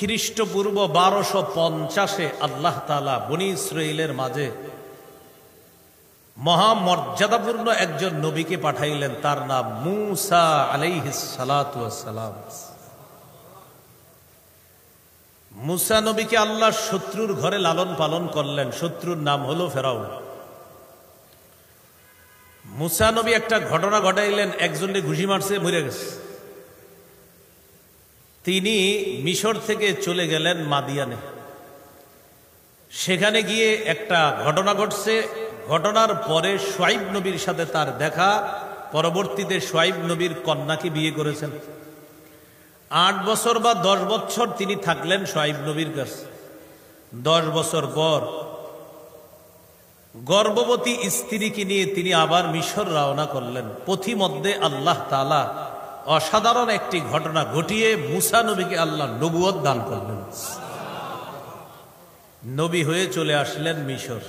খ্রিস্টপূর্ব 1250-এ আল্লাহ তাআলা বনী ইসরাঈলের মাঝে মহামর্যাদাপূর্ণ একজন নবীকে পাঠাইলেন, তার নাম মূসা আলাইহিস সালাতু ওয়াস সালাম। মূসা নবীকে আল্লাহ শত্রুর ঘরে লালন পালন করলেন। শত্রুর নাম হলো ফেরাউন। মূসা নবী একটা ঘটনা ঘটাইলেন, একজনকে ঘুষি মারছে, মরে গেছে। তিনি মিশর থেকে চলে গেলেন মাদিয়ানে। সেখানে গিয়ে একটা ঘটনা ঘটছে। ঘটনার পরে শুআইব নবীর সাথে তার দেখা। পরবর্তীতে শুআইব নবীর কন্যাকে বিয়ে করেছেন। 8 বছর বা 10 বছর তিনি থাকলেন শুআইব নবীর কাছে। 10 বছর পর গর্ভবতী স্ত্রীকে নিয়ে তিনি আবার মিশর রওনা করলেন। পথিমধ্যে আল্লাহ তাআলা অসাধারণ একটি ঘটনা ঘটিয়ে মূসা নবীকে আল্লাহ নবুয়ত দান করলেন। নবী হয়ে চলে আসলেন মিশর।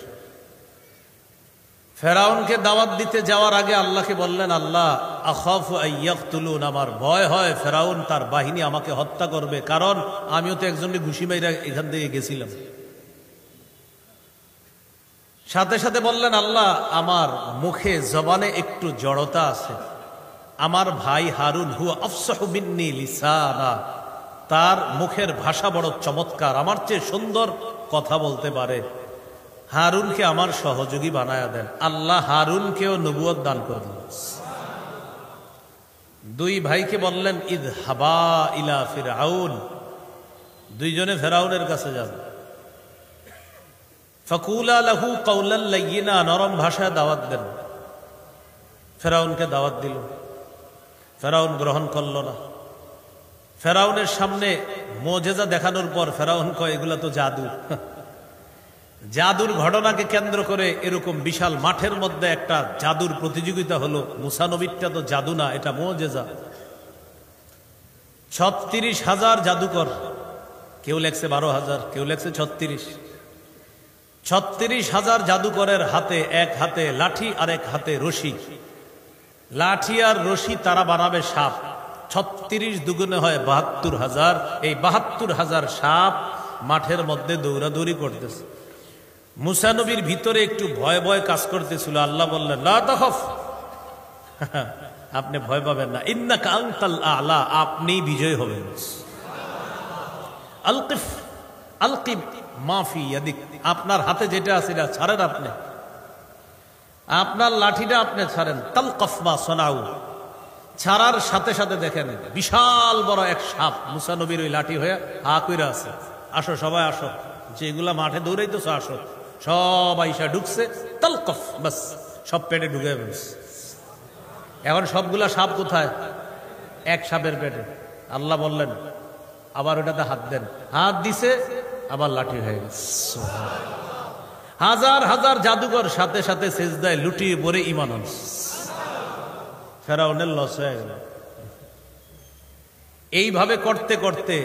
ফেরাউনকে দাওয়াত দিতে যাওয়ার আগে আল্লাহকে বললেন, আল্লাহ আখাফু আইয়াকতুলুন, আমার ভয় হয় ফেরাউন তার বাহিনী আমাকে হত্যা করবে, কারণ আমিও তো একজনকে ঘুষি মাইরা এখান থেকে গেছিলাম। সাথে সাথে বললেন, আল্লাহ আমার মুখে জবানে একটু জড়তা আছে। আমার ভাই হারুন হুয়া আফসাহু মিন্নি লিসানা, তার মুখের ভাষা বড় চমৎকার, আমার চেয়ে সুন্দর কথা বলতে পারে। হারুনকে আমার সহযোগী বানায়া দেন। আল্লাহ হারুনকেও নবুয়ত দান করলেন। 2 ভাইকে বললেন, ইযহাবা ইলা ফিরআউন, দুইজনে ফেরাউনের কাছে যান। ফাকুলা লাহু কাওলান লাইয়িনা, নরম ভাষায় দাওয়াত দেন। ফেরাউনকে দাওয়াত দিল। ফেরাউন গ্রহণ করল না। ফেরাউনের সামনে মুজিজা দেখানোর পর ফেরাউন কয়, এগুলা তো জাদু। জাদুর ঘটনাকে কেন্দ্র করে এরকম বিশাল মাঠের মধ্যে একটা জাদুর প্রতিযোগিতা হলো। মূসা নবীরটা তো জাদু না, এটা মুজিজা। 36,000 জাদুকর, কেউ লেখছে 12,000, কেউ লেখছে 36। 36,000 জাদুকরের হাতে, এক হাতে লাঠি আর এক হাতে রশি। লাঠি আর রশি তারা বানাবে সাপ। 36 দুগুণে হয় 72,000। এই 72,000 সাপ মাঠের মধ্যে দৌড়াদৌড়ি করতেছে। মূসা নবীর ভিতরে একটু ভয় ভয় কাজ করতেছিল। আল্লাহ বললেন, লা তাখাফ, আপনি ভয় পাবেন না, ইন্নাকা আনতাল আ'লা, আপনি বিজয় হবেন। আলকিফ আলকিব মা ফি ইয়াদিক, আপনার হাতে যেটা আছে এটা ছাড়েন, আপনি আপনার লাঠিটা আপনি ছাড়েন। তালকাফ মা সনাউ, ছাড়ার সাথে সাথে দেখেন বিশাল বড় এক সাপ মূসা নবীর ওই লাঠি হয়ে হা কইরা আছে। আসো সবাই আসো, যেগুলা মাঠে দৌড়াইতেছ আসো। সব আইসা ঢুকছে। তালকাফ, বাস সব পেটে ঢুকে ফেলছে। এখন সবগুলা সাপ কোথায়? এক সাপের পেটে। আল্লাহ বললেন, আবার ওটাতে হাত দেন। হাত দিছে, আবার লাঠি হয়ে গেছে। হাজার হাজার জাদুকর সাথে সাথে সেজদায় লুটিয়ে পড়ে ঈমান আনছে। ফেরাউনের লস হয়ে গেল। এইভাবে করতে করতে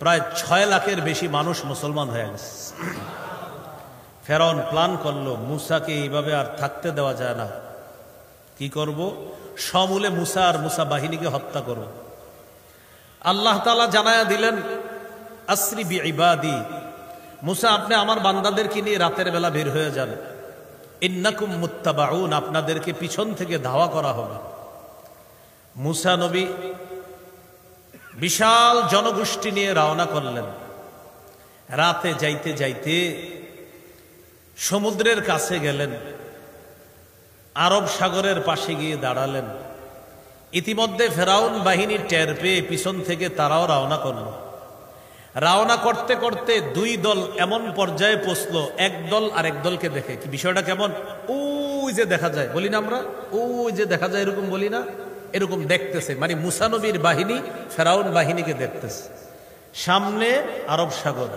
প্রায় 6 লাখের বেশি মানুষ মুসলমান হয়ে গেছে। ফেরাউন প্ল্যান করলো, মূসাকে এইভাবে আর থাকতে দেওয়া যায় না। কি করব? সমূলে মূসা আর মূসা বাহিনীকে হত্যা করব। আল্লাহ তাআলা জানায়া দিলেন, আসরি বিইবাদি, মূসা আপনি আমার বান্দাদেরকে নিয়ে রাতের বেলা বের হয়ে যান। ইন্নাকুম মুত্তাবাউন, আপনাদেরকে পিছন থেকে ধাওয়া করা হবে। মূসা নবী বিশাল জনগোষ্ঠী নিয়ে রওনা করলেন। রাতে যাইতে যাইতে সমুদ্রের কাছে গেলেন। আরব সাগরের পাশে গিয়ে দাঁড়ালেন। ইতিমধ্যে ফেরাউন বাহিনী টের পেয়ে পিছন থেকে তারাও রওনা করল। রওনা করতে করতে 2 দল এমন পর্যায়ে পৌঁছলো, এক দল আর এক দলকে দেখে। কি বিষয়টা কেমন? ওই যে দেখা যায়, বলি না আমরা, ওই যে দেখা যায়, এরকম বলি না? এরকম দেখতেছে, মানে মূসা নবীর বাহিনী ফেরাউন বাহিনীকে দেখতেছে। সামনে আরব সাগর,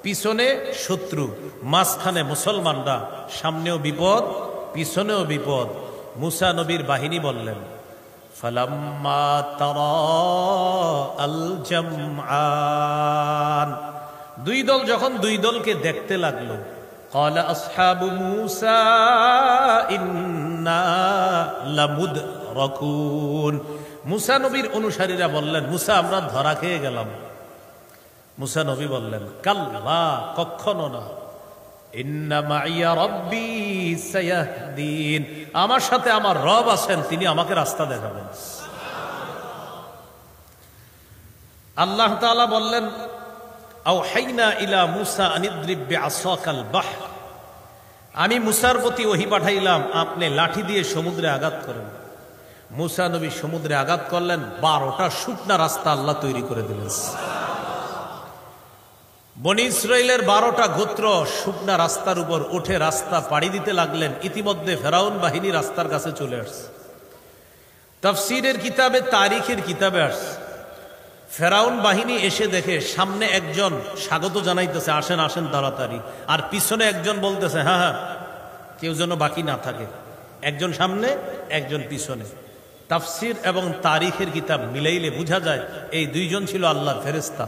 পিছনে শত্রু, মাঝখানে মুসলমানরা। সামনেও বিপদ, পিছনেও বিপদ। মূসা নবীর বাহিনী বললেন, ফালাম্মা তারা আল জামআন, 2 দল যখন 2 দলকে দেখতে লাগলো, ক্বালা আসহাবু মূসা ইন্না লামুদরাকুন, মূসা নবীর অনুসারীরা বললেন, মূসা আমরা ধরা খেয়ে গেলাম। মুসা নবী বললেন, কাল্লা, কখনো না, ইন্না মাইয়া রব্বি সায়াহদিন, আমার সাথে আমার রব আছেন, তিনি আমাকে রাস্তা দেখাবেন। আল্লাহ তাআলা বললেন, আওহাইনা ইলা মুসা আনিদ্রিব বিআসাকাল বাহর, আমি মুসার প্রতি ওহী পাঠাইলাম, আপনি লাঠি দিয়ে সমুদ্রে আঘাত করেন। মুসা নবী সমুদ্রে আঘাত করলেন, 12টা শুকনা রাস্তা আল্লাহ তৈরি করে দিলেন। বনি ইসরাইলের 12টা গোত্র শুকনা রাস্তার উপর উঠে রাস্তা পাড়ি দিতে লাগলেন। ইতিমধ্যে ফেরাউন বাহিনী রাস্তার কাছে চলে আসছে। তাফসীরের কিতাবে, তারিখের কিতাবে আসছে, ফেরাউন বাহিনী এসে দেখে সামনে একজন স্বাগত জানাইতেছে, আসেন আসেন তাড়াতাড়ি, আর পিছনে একজন বলতেছে, হ্যাঁ হ্যাঁ, কেউ যেন বাকি না থাকে, একজন সামনে একজন পিছনে। তাফসীর এবং তারিখের কিতাব মিলাইলে বোঝা যায় এই দুইজন ছিল আল্লাহর ফেরেশতা।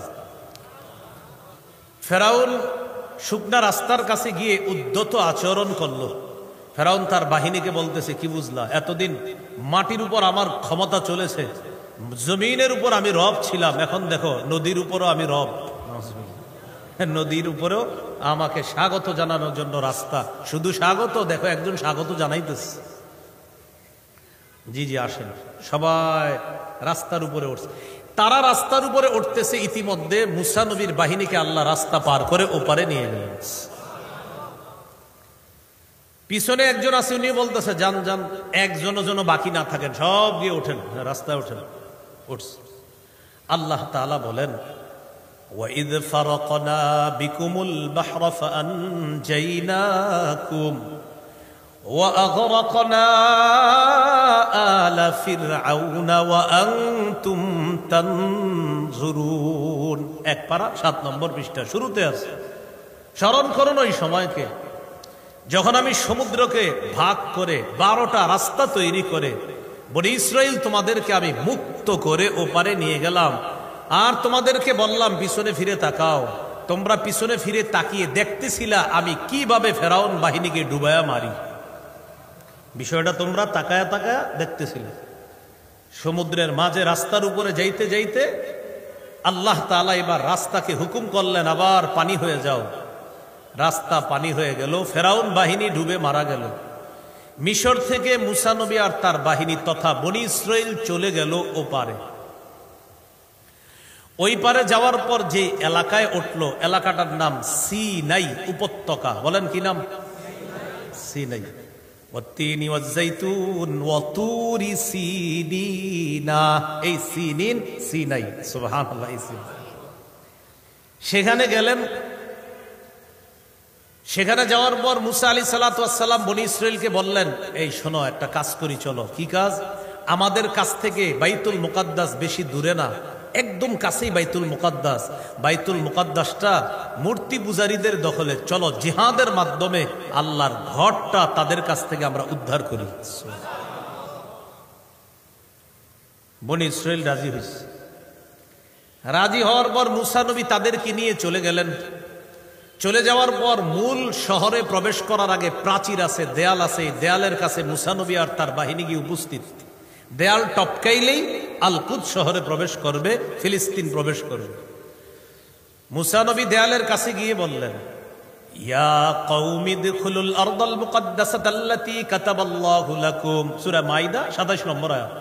ফেরাউন শুকনা রাস্তার কাছে গিয়ে উদ্ধত আচরণ করলো। ফেরাউন তার বাহিনীকে বলতেছে, কি বুঝলা, এতদিন মাটির উপর আমার ক্ষমতা চলেছে, জমিনের উপর আমি রব ছিলাম, এখন দেখো নদীর উপরও আমি রব, নদীর উপরেও আমাকে স্বাগত জানানোর জন্য রাস্তা, শুধু স্বাগত, দেখো একজন স্বাগত জানাইতেছে। জি জি আসেন। সবাই রাস্তার উপরে উঠছে। তারা রাস্তার উপরে উঠতেছে, ইতিমধ্যে মুসা নবীর বাহিনীকে আল্লাহ রাস্তা পার করে ওপারে নিয়ে গেলেন। পিছনে একজন আছে, উনি বলতেছে, যান যান, একজনও যেন বাকি না থাকেন, সব গিয়ে ওঠেন, রাস্তায় ওঠেন। উঠছে। আল্লাহ তাআলা বলেন, وَإِذْ فَرَقْنَا بِكُمُ الْبَحْرَ فَأَنْجَيْنَاكُمْ وَأَغْرَقْنَا آلَ فِرْعَوْنَ وَأَنْتُمْ تَنْظُرُونَ। 1 পারা 7 নম্বর পৃষ্ঠা শুরুতে আছে। স্মরণ করুন ওই সময়কে যখন আমি সমুদ্রকে ভাগ করে 12টা রাস্তা তৈরি করে বনি ইসরাইল তোমাদেরকে আমি মুক্ত করে ওপারে নিয়ে গেলাম, আর তোমাদেরকে বললাম পিছনে ফিরে তাকাও। তোমরা পিছনে ফিরে তাকিয়ে দেখতেছিলা আমি কিভাবে ফেরাউন বাহিনীকে ডুবায়া মারি। বিষয়টা তোমরা তাকায়া তাকায়া দেখতেছিলে। সমুদ্রের মাঝে রাস্তার উপরে যাইতে যাইতে আল্লাহ তাআলা এবার রাস্তাকে হুকুম করলেন, আবার পানি হয়ে যাও। রাস্তা পানি হয়ে গেল, ফেরাউন বাহিনী ডুবে মারা গেল। মিশর থেকে মুসা নবী আর তার বাহিনী তথা বনি ইসরাইল চলে গেল ওপারে। ওই পারে যাওয়ার পর যে এলাকায় উঠলো, এলাকাটার নাম সিনাই উপত্যকা। বলেন কি নাম? সিনাই। ওয়াত্তিনি ওয়াজ্জাইতুন ওয়া তুরি সিনিনা, এই সিনিন সিনাই। সুবহানাল্লাহ। সেখানে গেলেন। সেখানে যাওয়ার পর মুসা আলাইহিস সালাতু ওয়াস সালাম বনি ইসরাইলকে বললেন, এই শোনো, একটা কাজ করি, চলো। কি কাজ? আমাদের কাছ থেকে বাইতুল মুকাদ্দাস বেশি দূরে না, একদম কাছেই বাইতুল মুকাদ্দাস। বাইতুল মুকাদ্দাসটা মূর্তি পূজারীদের দখলে, চলো জিহাদের মাধ্যমে আল্লাহর ঘরটা তাদের কাছ থেকে আমরা উদ্ধার করি। বনি ইসরাইল রাজি হয়েছে। রাজি হওয়ার পর মুসা নবী তাদেরকে নিয়ে চলে গেলেন। চলে যাওয়ার পর মূল শহরে প্রবেশ করার আগে প্রাচীর আছে, দেয়াল আছে। দেয়ালের কাছে মুসা নবী আর তার বাহিনী গিয়ে উপস্থিত। দেয়াল টপকাইলেই আল কুদস শহরে প্রবেশ করবে, ফিলিস্তিন প্রবেশ করবে। মুসা নবী দেয়ালের কাছে গিয়ে বললেন, ইয়া কওমি দুখুলুল আরদাল মুকাদ্দাসাতাল্লাতী কাতাবাল্লাহু লাকুম। সূরা মাইদা 27 নম্বর আয়াত।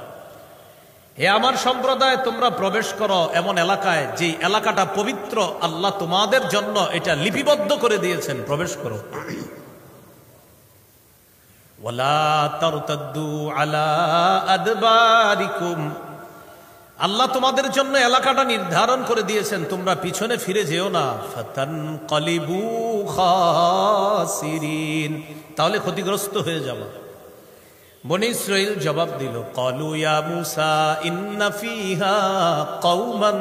হে আমার সম্প্রদায়, তোমরা প্রবেশ করো এমন এলাকায় যে এলাকাটা পবিত্র, আল্লাহ তোমাদের জন্য এটা লিপিবদ্ধ করে দিয়েছেন, প্রবেশ করো। ওয়ালা তারতাদ্দু আলা আদবারিকুম, আল্লাহ তোমাদের জন্য এলাকাটা নির্ধারণ করে দিয়েছেন, তোমরা পিছনে ফিরে যেও না। ফাতানকালিবু খাসিরিন, তাহলে ক্ষতিগ্রস্ত হয়ে যাবে। বনি ইসরাইল জবাব দিল, ক্বালু ইয়া মূসা ইন্না ফিহা কওমান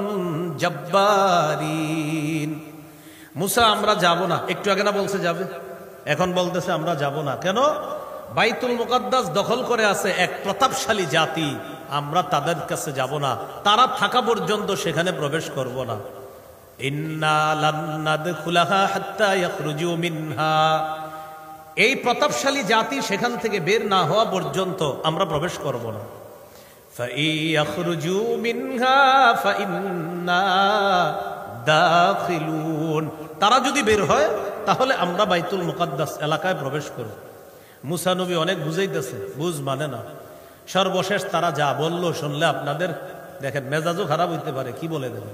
জাব্বারিন। মূসা, আমরা যাব না। একটু আগে না বলছে যাবে, এখন বলতেছে আমরা যাব না। কেন? বাইতুল মুকাদ্দাস দখল করে আছে এক প্রতাপশালী জাতি, আমরা তাদের কাছে যাব না, তারা থাকা পর্যন্ত সেখানে প্রবেশ করব না। ইন্না লান নাদখুলাহা হাত্তা ইয়াখরুজু মিনহা, এই প্রতাপশালী জাতি সেখান থেকে বের না হওয়া পর্যন্ত আমরা প্রবেশ করব না। ফাইয়াখরুজু মিনহা ফাইন্না দাখিলুন, তারা যদি বের হয় তাহলে আমরা বাইতুল মুকাদ্দাস এলাকায় প্রবেশ করব। মুসা নবী অনেক বুঝাইতেছে, বুঝ মানে না। সর্বশেষ তারা যা বলল শুনলে আপনাদের দেখেন মেজাজও খারাপ হইতে পারে, কি বলে দেবে।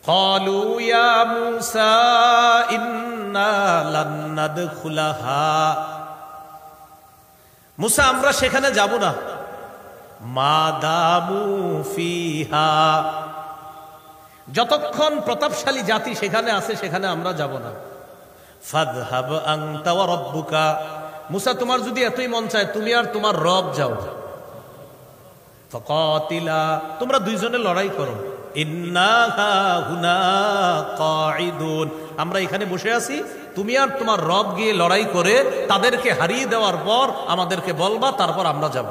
ক্বালু ইয়া মুসা ইন্না লান নাদখুলাহা, মুসা আমরা সেখানে যাব না, মা দামু ফিহা, যতক্ষণ প্রতাপশালী জাতি সেখানে আছে সেখানে আমরা যাব না। ফাযহাব আনতা ওয়া রাব্বুকা, মুসা তোমার যদি এতই মন চায় তুমি আর তোমার রব যাও। ফাকাতিলা, তোমরা দুইজনে লড়াই করো। ইন্না হুনা কাঈদুন, আমরা এখানে বসে আছি, তুমি আর তোমার রব গিয়ে লড়াই করে তাদেরকে হারিয়ে দেওয়ার পর আমাদেরকে বলবা, তারপর আমরা যাব।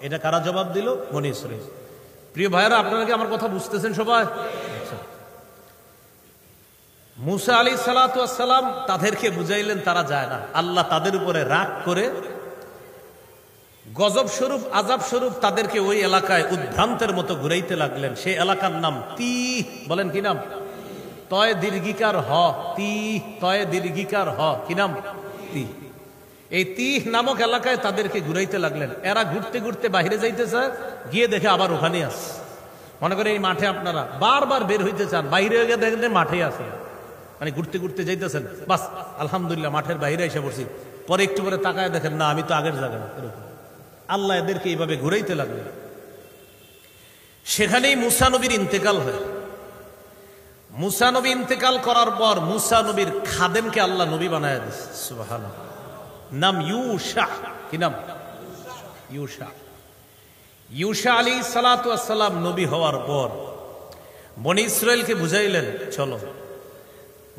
এটা কারা জবাব দিল? বনী ইসরাঈল। প্রিয় ভাইয়েরা, আপনারা কি আমার কথা বুঝতেছেন সবাই? মুসা আলাইহিস সালাতু ওয়াস সালাম তাদেরকে বুঝাইলেন, তারা যায় না। আল্লাহ তাদের উপরে রাগ করে গজব স্বরূপ, আযাব স্বরূপ তাদেরকে ওই এলাকায় উদ্ভ্রান্তের মতো ঘুরাইতে লাগলেন। সেই এলাকার নাম তিহ। বলেন কি নাম? তয় দীর্ঘিকার হ, তিহ, তয় দীর্ঘিকার হ, কি নাম? তিহ। এই তিহ নামক এলাকায় তাদেরকে ঘুরাইতে লাগলেন। এরা ঘুরতে ঘুরতে বাইরে যাইতেছে, গিয়ে দেখে আবার ওখানে আছে। মনে করে এই মাঠে আপনারা বারবার বের হইতে চান, বাইরে গিয়ে দেখেন মাঠে আছে, মানে ঘুরতে ঘুরতে যাইতেছেন, বাস আলহামদুলিল্লাহ মাঠের বাইরে এসে পড়ছি। পরে একটু করে তাকায় দেখেন না, আমি তো আগের জায়গায়। এরকম আল্লাহ এদেরকে এইভাবে ঘুরাইতে লাগলেন। সেখানেই মুসা নবীর ইন্তেকাল হয়। মুসা নবী ইন্তেকাল করার পর মুসা নবীর খাদেমকে আল্লাহ নবী বানায় দিয়েছে। সুবহানাল্লাহ। নাম ইউশা। কি নাম? ইউশা। ইউশা আলাইহিস সালাতু ওয়াস সালাম নবী হওয়ার পর বনী ইসরাইলকে বুঝাইলেন, চলো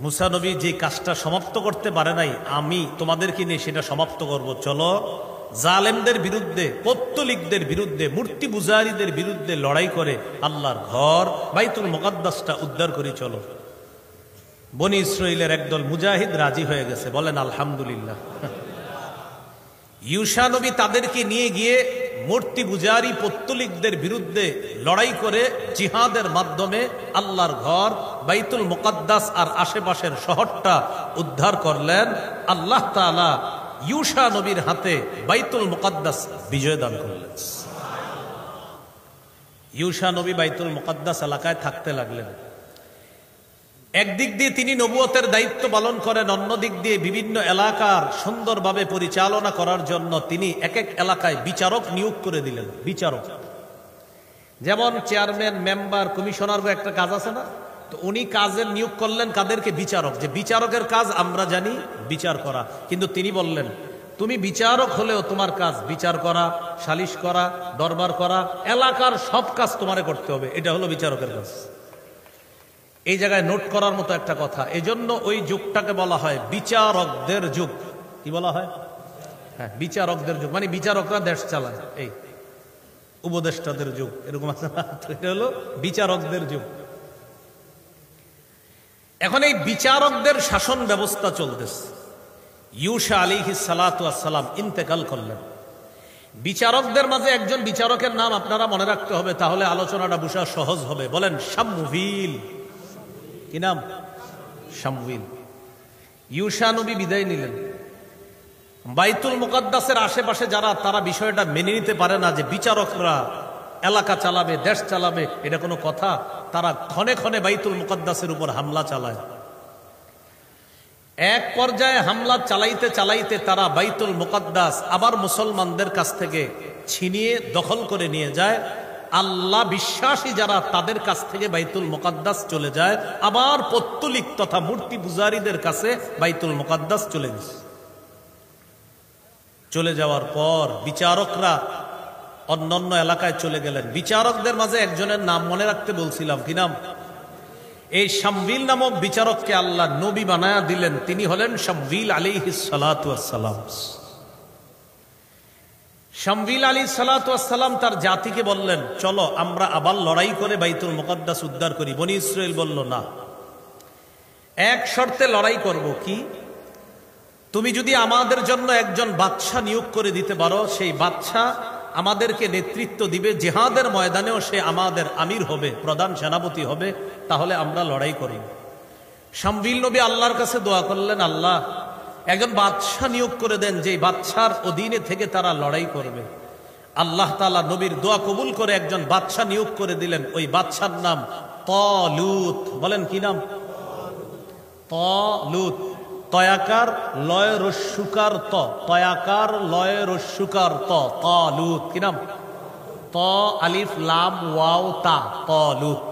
মুসা নবী যে কাজটা সমাপ্ত করতে পারে নাই, আমি তোমাদেরকে নিয়ে সেটা সমাপ্ত করব। চলো জালেমদের বিরুদ্ধে, পৌত্তলিকদের বিরুদ্ধে, মূর্তি পূজারীদের বিরুদ্ধে লড়াই করে আল্লাহর ঘর বাইতুল মুকাদ্দাসটা উদ্ধার করি চলো। বনী ইসরাইলের একদল মুজাহিদ রাজি হয়ে গেছে, বলেন আলহামদুলিল্লাহ। ইউশা নবী তাদেরকে নিয়ে গিয়ে মূর্তি পূজারী পৌত্তলিকদের বিরুদ্ধে লড়াই করে জিহাদের মাধ্যমে আল্লাহর ঘর বাইতুল মুকাদ্দাস আর আশেপাশের শহরটা উদ্ধার করলেন। আল্লাহ তাআলা ইউশা নবীর হাতে বাইতুল মুকাদ্দাস বিজয় দান করলেন। ইউশা নবী বাইতুল মুকাদ্দাস এলাকায় থাকতে লাগলেন। একদিক দিয়ে তিনি নবুয়তের দায়িত্ব পালন করেন, অন্য দিক দিয়ে বিভিন্ন এলাকার সুন্দরভাবে পরিচালনা করার জন্য তিনি এক এক এলাকায় বিচারক নিয়োগ করে দিলেন। বিচারক যেমন চেয়ারম্যান, মেম্বার, কমিশনার একটা কাজ আছে না, তো উনি কাজের নিয়োগ করলেন কাদেরকে? বিচারক। যে বিচারকের কাজ আমরা জানি বিচার করা, কিন্তু তিনি বললেন তুমি বিচারক হলেও তোমার কাজ বিচার করা, সালিশ করা, দরবার করা, এলাকার সব কাজ তোমারে করতে হবে। এটা হলো বিচারকের কাজ। এই জায়গায় নোট করার মতো একটা কথা, এজন্য ওই যুগটাকে বলা হয় বিচারকদের যুগ। কি বলা হয়? হ্যাঁ, বিচারকদের যুগ, মানে বিচারকরা দেশ চালায়। এই উপদেষ্টাদের যুগ এরকম আছে না, এটা হলো বিচারকদের যুগ। এখন এই বিচারকদের শাসন ব্যবস্থা চলতেছে। ইউশা আলাইহিস সালাতু ওয়াস সালাম ইন্তেকাল করলেন। বিচারকদের মাঝে একজন বিচারকের নাম আপনারা মনে রাখতে হবে, তাহলে আলোচনাটা বুঝা সহজ হবে। বলেন শামউইল। কি নাম? শামউইল। ইউশা নবী বিদায় নিলেন। বাইতুল মুকাদ্দাসের আশেপাশে যারা, তারা বিষয়টা মেনে নিতে পারে না যে বিচারকরা এলাকা চালাবে, দেশ চালাবে, এটা কোনো কথা। তারা ক্ষণে ক্ষণে বাইতুল মুকাদ্দাসের উপর হামলা চালায়। এক পর্যায়ে হামলা চালাইতে চালাইতে তারা বাইতুল মুকাদ্দাস আবার মুসলমানদের কাছ থেকে ছিনিয়ে দখল করে নিয়ে যায়। আল্লাহ বিশ্বাসী যারা, তাদের কাছ থেকে বাইতুল মুকাদ্দাস চলে যায়, আবার পৌত্তলিক তথা মূর্তি পূজারীদের কাছে বাইতুল মুকাদ্দাস চলে গেছে। চলে যাওয়ার পর বিচারকরা অন্যান্য এলাকায় চলে গেলেন। বিচারকদের মাঝে একজনের নাম মনে রাখতে বলছিলাম, কি নাম? এই শামউইল নামক বিচারককে আল্লাহ নবী বানায়া দিলেন। তিনি হলেন শামউইল আলাইহিস সালাতু ওয়াস সালাম। শামউইল আলাইহিস সালাতু ওয়াস সালাম তার জাতিকে বললেন, চলো আমরা আবার লড়াই করে বাইতুল মুকাদ্দাস উদ্ধার করি। বনী ইসরাইল বলল, না, এক শর্তে লড়াই করব। কি? তুমি যদি আমাদের জন্য একজন বাদশা নিয়োগ করে দিতে পারো, সেই বাদশা আমাদেরকে নেতৃত্ব দিবে, জিহাদের ময়দানেও সে আমাদের আমির হবে, প্রধান সেনাপতি হবে, তাহলে আমরা লড়াই করি। শামবিল নবী আল্লাহর কাছে দোয়া করলেন, আল্লাহ একজন বাদশাহ নিয়োগ করে দেন, যে বাদশার অধীনে থেকে তারা লড়াই করবে। আল্লাহ তাআলা নবীর দোয়া কবুল করে একজন বাদশাহ নিয়োগ করে দিলেন। ওই বাদশার নাম তালুত। বলেন কি নাম? তালুত। তয়াকার লয় রস্যুকার ত, তয়াকার লয় রস্যুকার ত, তালুত। কি নাম? ত আলিফ লাম ওয়াও তা, তালুত।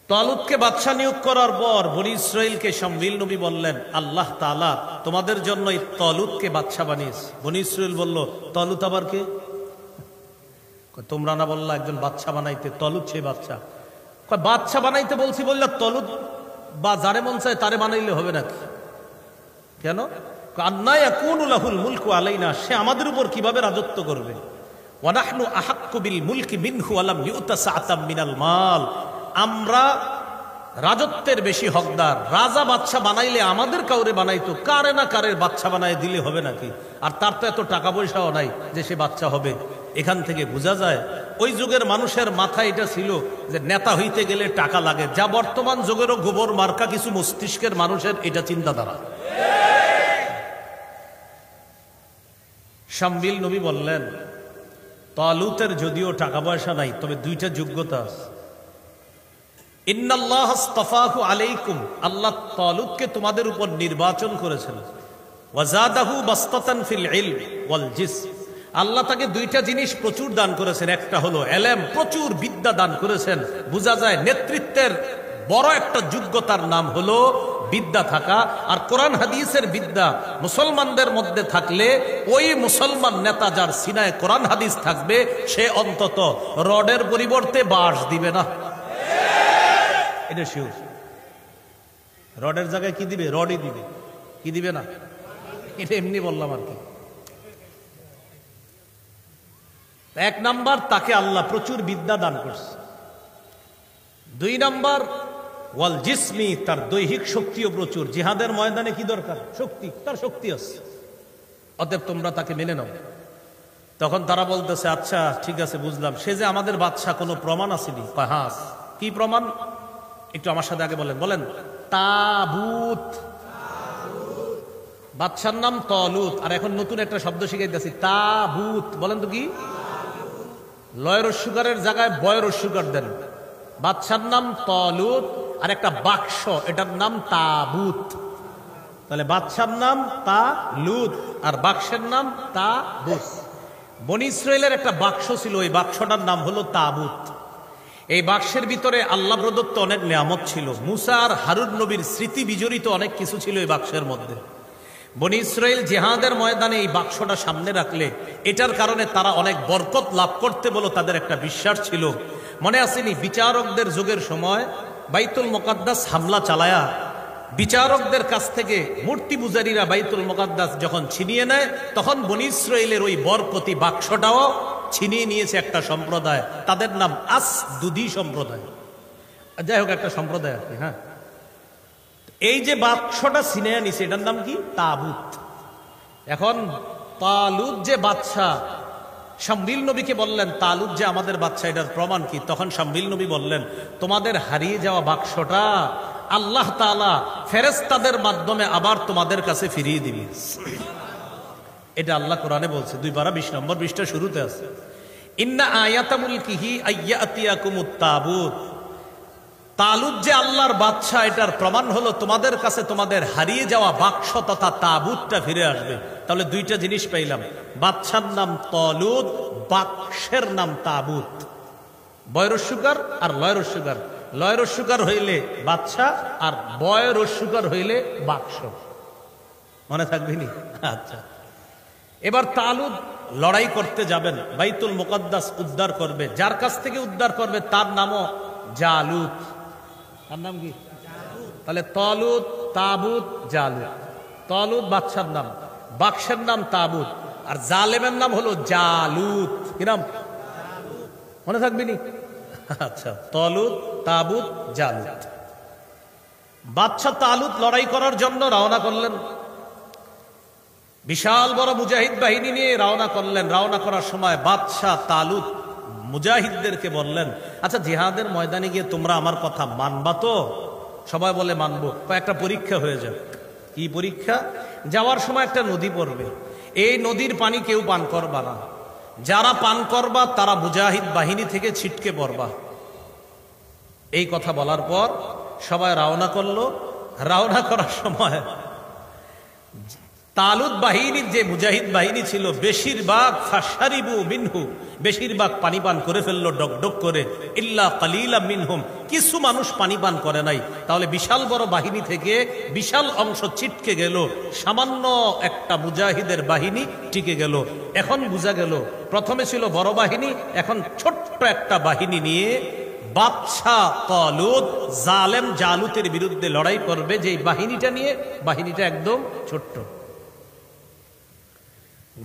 তালুতকে বাদশা নিয়োগ করার পর বনি ইসরাইলকে শামবিল নবী বললেন, আল্লাহ তাআলা তোমাদের জন্য এই তালুতকে বাদশা বানিয়েছে। বনি ইসরাইল বলল, তালুত আবার কে? তোমরা না বললা একজন বাদশা বানাইতে, তালুত সেই বাদশা। বাদশা বানাইতে বলছি বললে তালুত বা যারে মন চায় তারে বানাইলে হবে নাকি? কেন? আন্না ইয়াকুনু লাহুল মুলকু আলাইনা, সে আমাদের উপর কিভাবে রাজত্ব করবে? ওয়া নাহনু আহাক্কু বিল মুলকি মিনহু ওয়া লাম ইউতা সাআতাম মিনাল মাল, আমরা রাজত্বের বেশি হকদার। রাজা বাদশা বানাইলে আমাদের কাউরে বানাইতো, কারে না কারের বাদশা বানায় দিলে হবে নাকি? আর তার তো এত টাকা পয়সাও নাই যে সে বাদশা হবে। এখান থেকে বোঝা যায় ওই যুগের মানুষের মাথায় এটা ছিল যে নেতা হইতে গেলে টাকা লাগে, যা বর্তমান যুগেরও গোবর মার্কা কিছু মস্তিষ্কের মানুষের এটা চিন্তাধারা। শামবিল নবী বললেন, তালুতের যদিও টাকা পয়সা নাই, তবে দুইটা যোগ্যতা আছে। ইন্নাল্লাহ আস্তাফাহু আলাইকুম, আল্লাহ তালুতকে তোমাদের উপর নির্বাচন করেছেন। ওয়াজাদাহু বাসতাতান ফিল ইলম ওয়াল জিসম, আল্লাহ তাকে দুইটা জিনিস প্রচুর দান করেছেন। একটা হলো এলেম, প্রচুর বিদ্যা দান করেছেন। বোঝা যায় নেতৃত্বের বড় একটা যোগ্যতার নাম হলো বিদ্যা থাকা। আর কোরআন হাদিসের বিদ্যা মুসলমানদের মধ্যে থাকলে ওই মুসলমান নেতা যার সিনায় কোরআন হাদিস থাকবে, সে অন্তত রডের পরিবর্তে বাঁশ দিবে না। এটা শিওর। রডের জায়গায় কি দিবে? রডই দিবে। কি দিবে না? এটা এমনি বললাম আর কি। এক নাম্বার, তাকে আল্লাহ প্রচুর বিদ্যা দান করছে। দুই নাম্বার, ওয়াল জিসমি, তার দৈহিক শক্তিও প্রচুর। জিহাদের ময়দানে কি দরকার? শক্তি। তার শক্তি আছে, অতএব তোমরা তাকে মেনে নাও। তখন তারা বলতেছে, আচ্ছা ঠিক আছে বুঝলাম, সে যে আমাদের বাদশা, কোনো প্রমাণ আসেনি? হ্যাঁ। কি প্রমাণ? একটু আমার সাথে আগে বলেন। বলেন তাবুত। বাদশার নাম তালুত। আর এখন নতুন একটা শব্দ শিখাইতেছি, তাবুত। বলেন তো কি? লয়ের সুগারের জায়গায় বয়ের সুগার দেন। বাদশার নাম তালুত, আর একটা বাক্স, এটার নাম তাবুত। তাহলে বাদশার নাম তালুত আর বাক্সের নাম তাবুত। বনি ইসরাইলের একটা বাক্স ছিল, ওই বাক্সটার নাম হলো তাবুত। এই বাক্সের ভিতরে আল্লাহ প্রদত্ত অনেক নিয়ামত ছিল। মুসা আর হারুন নবীর স্মৃতি বিজড়িত অনেক কিছু ছিল এই বাক্সের মধ্যে। বনি ইসরাইল জিহাদের ময়দানে এই বাক্সটা সামনে রাখলে এটার কারণে তারা অনেক বরকত লাভ করতে বলে তাদের একটা বিশ্বাস ছিল। মনে আসেনি বিচারকদের যুগের সময় বাইতুল মুকাদ্দাস হামলা চালায়া বিচারকদের কাছ থেকে মূর্তি পূজারীরা বাইতুল মুকাদ্দাস যখন ছিনিয়ে নেয়, তখন বনি ইসরাইলের ওই বরকতি বাক্সটাও ছিনিয়ে নিয়েছে একটা সম্প্রদায়, তাদের নাম আসদুদি সম্প্রদায়। যাই হোক, একটা সম্প্রদায় আর কি। হ্যাঁ, এই যে বাক্সটা ছিনিয়ে নিছে এটার নাম কি? তাবুত। এখন তালুত যে বাদশা, শামবিল নবীকে বললেন, তালুত যে আমাদের বাদশা, এটার প্রমাণ কি? তখন শামবিল নবী বললেন, তোমাদের হারিয়ে যাওয়া বাক্সটা আল্লাহ তাআলা ফেরেশতাদের মাধ্যমে আবার তোমাদের কাছে ফিরিয়ে দিবেন। এটা আল্লাহ কোরআনে বলছে, 2 পারা 20 নম্বর পৃষ্ঠা শুরুতে আছে, ইন্না আয়াতা মুলকিহি আইয়াতিয়াকুমুত তাবুত। তালুত যে আল্লাহর বাদশা, এটার প্রমাণ হলো তোমাদের কাছে তোমাদের হারিয়ে যাওয়া বাক্স তথা তাবুতটা ফিরে আসবে। তাহলে দুইটা জিনিস পাইলাম, বাদশার নাম তালুত, বাক্সের নাম তাবুত। বয়ের সুগার আর লয়ের সুগার। লয়ের সুগার হইলে বাদশা আর বয়ের সুগার হইলে বাক্স। মনে থাকবে নি? আচ্ছা, এবার তালুত লড়াই করতে যাবেন, বাইতুল মুকাদ্দাস উদ্ধার করবে। যার কাছ থেকে উদ্ধার করবে তার নামও জালুত। তার নাম কি? তাহলে তালুত, তাবুত, জালুত। তালুত বাদশার নাম, বাক্সের নাম তাবুত, আর জালেমের নাম হলো জালুত। কি নাম? মনে থাকবে নি? আচ্ছা, তালুত, তাবুত, জালুত। বাদশা তালুত লড়াই করার জন্য রওনা করলেন। বিশাল বড় মুজাহিদ বাহিনী নিয়ে রওনা করলেন। রওনা করার সময় বাদশাহ তালুত মুজাহিদদেরকে বললেন, আচ্ছা জিহাদের ময়দানে গিয়ে তোমরা আমার কথা মানবা তো? সবাই বলে মানবো। কয়েকটা পরীক্ষা হয়ে যাবে। কি পরীক্ষা? যাওয়ার সময় একটা নদী পড়বে, এই নদীর পানি কেউ পান করবা না, যারা পান করবা তারা মুজাহিদ বাহিনী থেকে ছিটকে পড়বা। এই কথা বলার পর সবাই রওনা করলো। রওনা করার সময় তালুত বাহিনীর যে মুজাহিদ বাহিনী ছিল বেশিরভাগ ফাশারিবু মিনহু, বেশিরভাগ পানি পান করে ফেললো ডকডক করে। ইল্লা কালিলা মিনহুম, কিছু মানুষ পানি পান করে নাই। তাহলে বিশাল বড় বাহিনী থেকে বিশাল অংশ ছিটকে গেল, সামান্য একটা মুজাহিদের বাহিনী টিকে গেল। এখন বোঝা গেল প্রথমে ছিল বড় বাহিনী, এখন ছোট্ট একটা বাহিনী নিয়ে বাদশাহ তালুত জালেম জালুতের বিরুদ্ধে লড়াই করবে। যে বাহিনীটা নিয়ে, বাহিনীটা একদম ছোট্ট।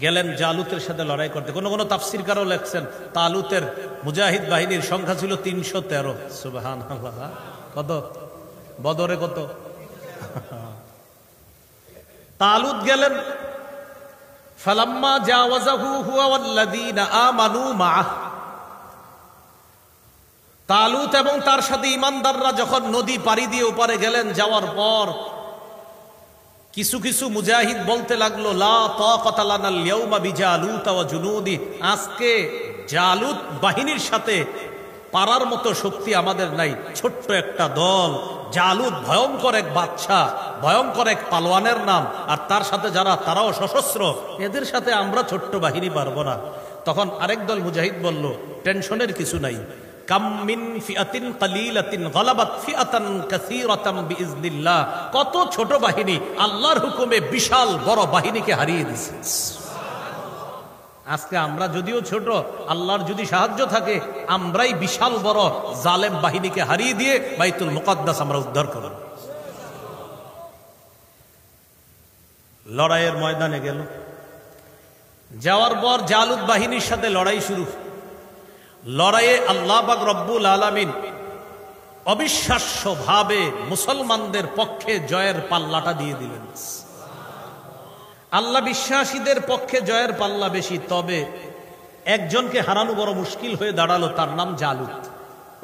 গেলেন জালুতের সাথে লড়াই করতে। কোন কোন তাফসীরকারও লেখছেন তালুতের মুজাহিদ বাহিনীর সংখ্যা ছিল 313। সুবহানাল্লাহ। কত? বদরে কত? তালুত গেলেন। ফালাম্মা জাওয়াজাহু হুয়া ওয়াল্লাযীনা আমানু মাআহ, তালুত এবং তার সাথে ঈমানদাররা যখন নদী পাড়ি দিয়ে ওপারে গেলেন, যাওয়ার পর কিছু কিছু মুজাহিদ বলতে লাগলো, লা তাকাতা লানাল ইয়াউমা বিজালুত ওয়া জুনুদি, আজকে জালুত বাহিনীর সাথে পারার মতো শক্তি আমাদের নাই। ছোট্ট একটা দল, জালুত ভয়ঙ্কর এক বাদশা, ভয়ঙ্কর এক পালোয়ানের নাম, আর তার সাথে যারা তারাও সশস্ত্র, এদের সাথে আমরা ছোট্ট বাহিনী পারবো না। তখন আরেক দল মুজাহিদ বলল, টেনশনের কিছু নাই, কাম মিন ফিআতিন কালিলাতিন গালাবাত ফিআতান কাসীরাতাম বিইজনিল্লাহ, কত ছোট বাহিনী আল্লাহর হুকুমে বিশাল বড় বাহিনীকে হারিয়ে দিয়েছে। আজকে আমরা যদিও ছোট, আল্লাহর যদি সাহায্য থাকে আমরাই বিশাল বড় জালেম বাহিনীকে হারিয়ে দিয়ে বাইতুল মুকাদ্দাস আমরা উদ্ধার করব। লড়াইয়ের ময়দানে গেল। যাওয়ার পর জালুত বাহিনীর সাথে লড়াই শুরু। লড়াইয়ে আল্লাহ পাক রব্বুল আলামিন অবিশ্বাস্য ভাবে মুসলমানদের পক্ষে জয়ের পাল্লাটা দিয়ে দিলেন। আল্লাহ বিশ্বাসীদের পক্ষে জয়ের পাল্লা বেশি, তবে একজনকে হারানো বড় মুশকিল হয়ে দাঁড়ালো, তার নাম জালুত।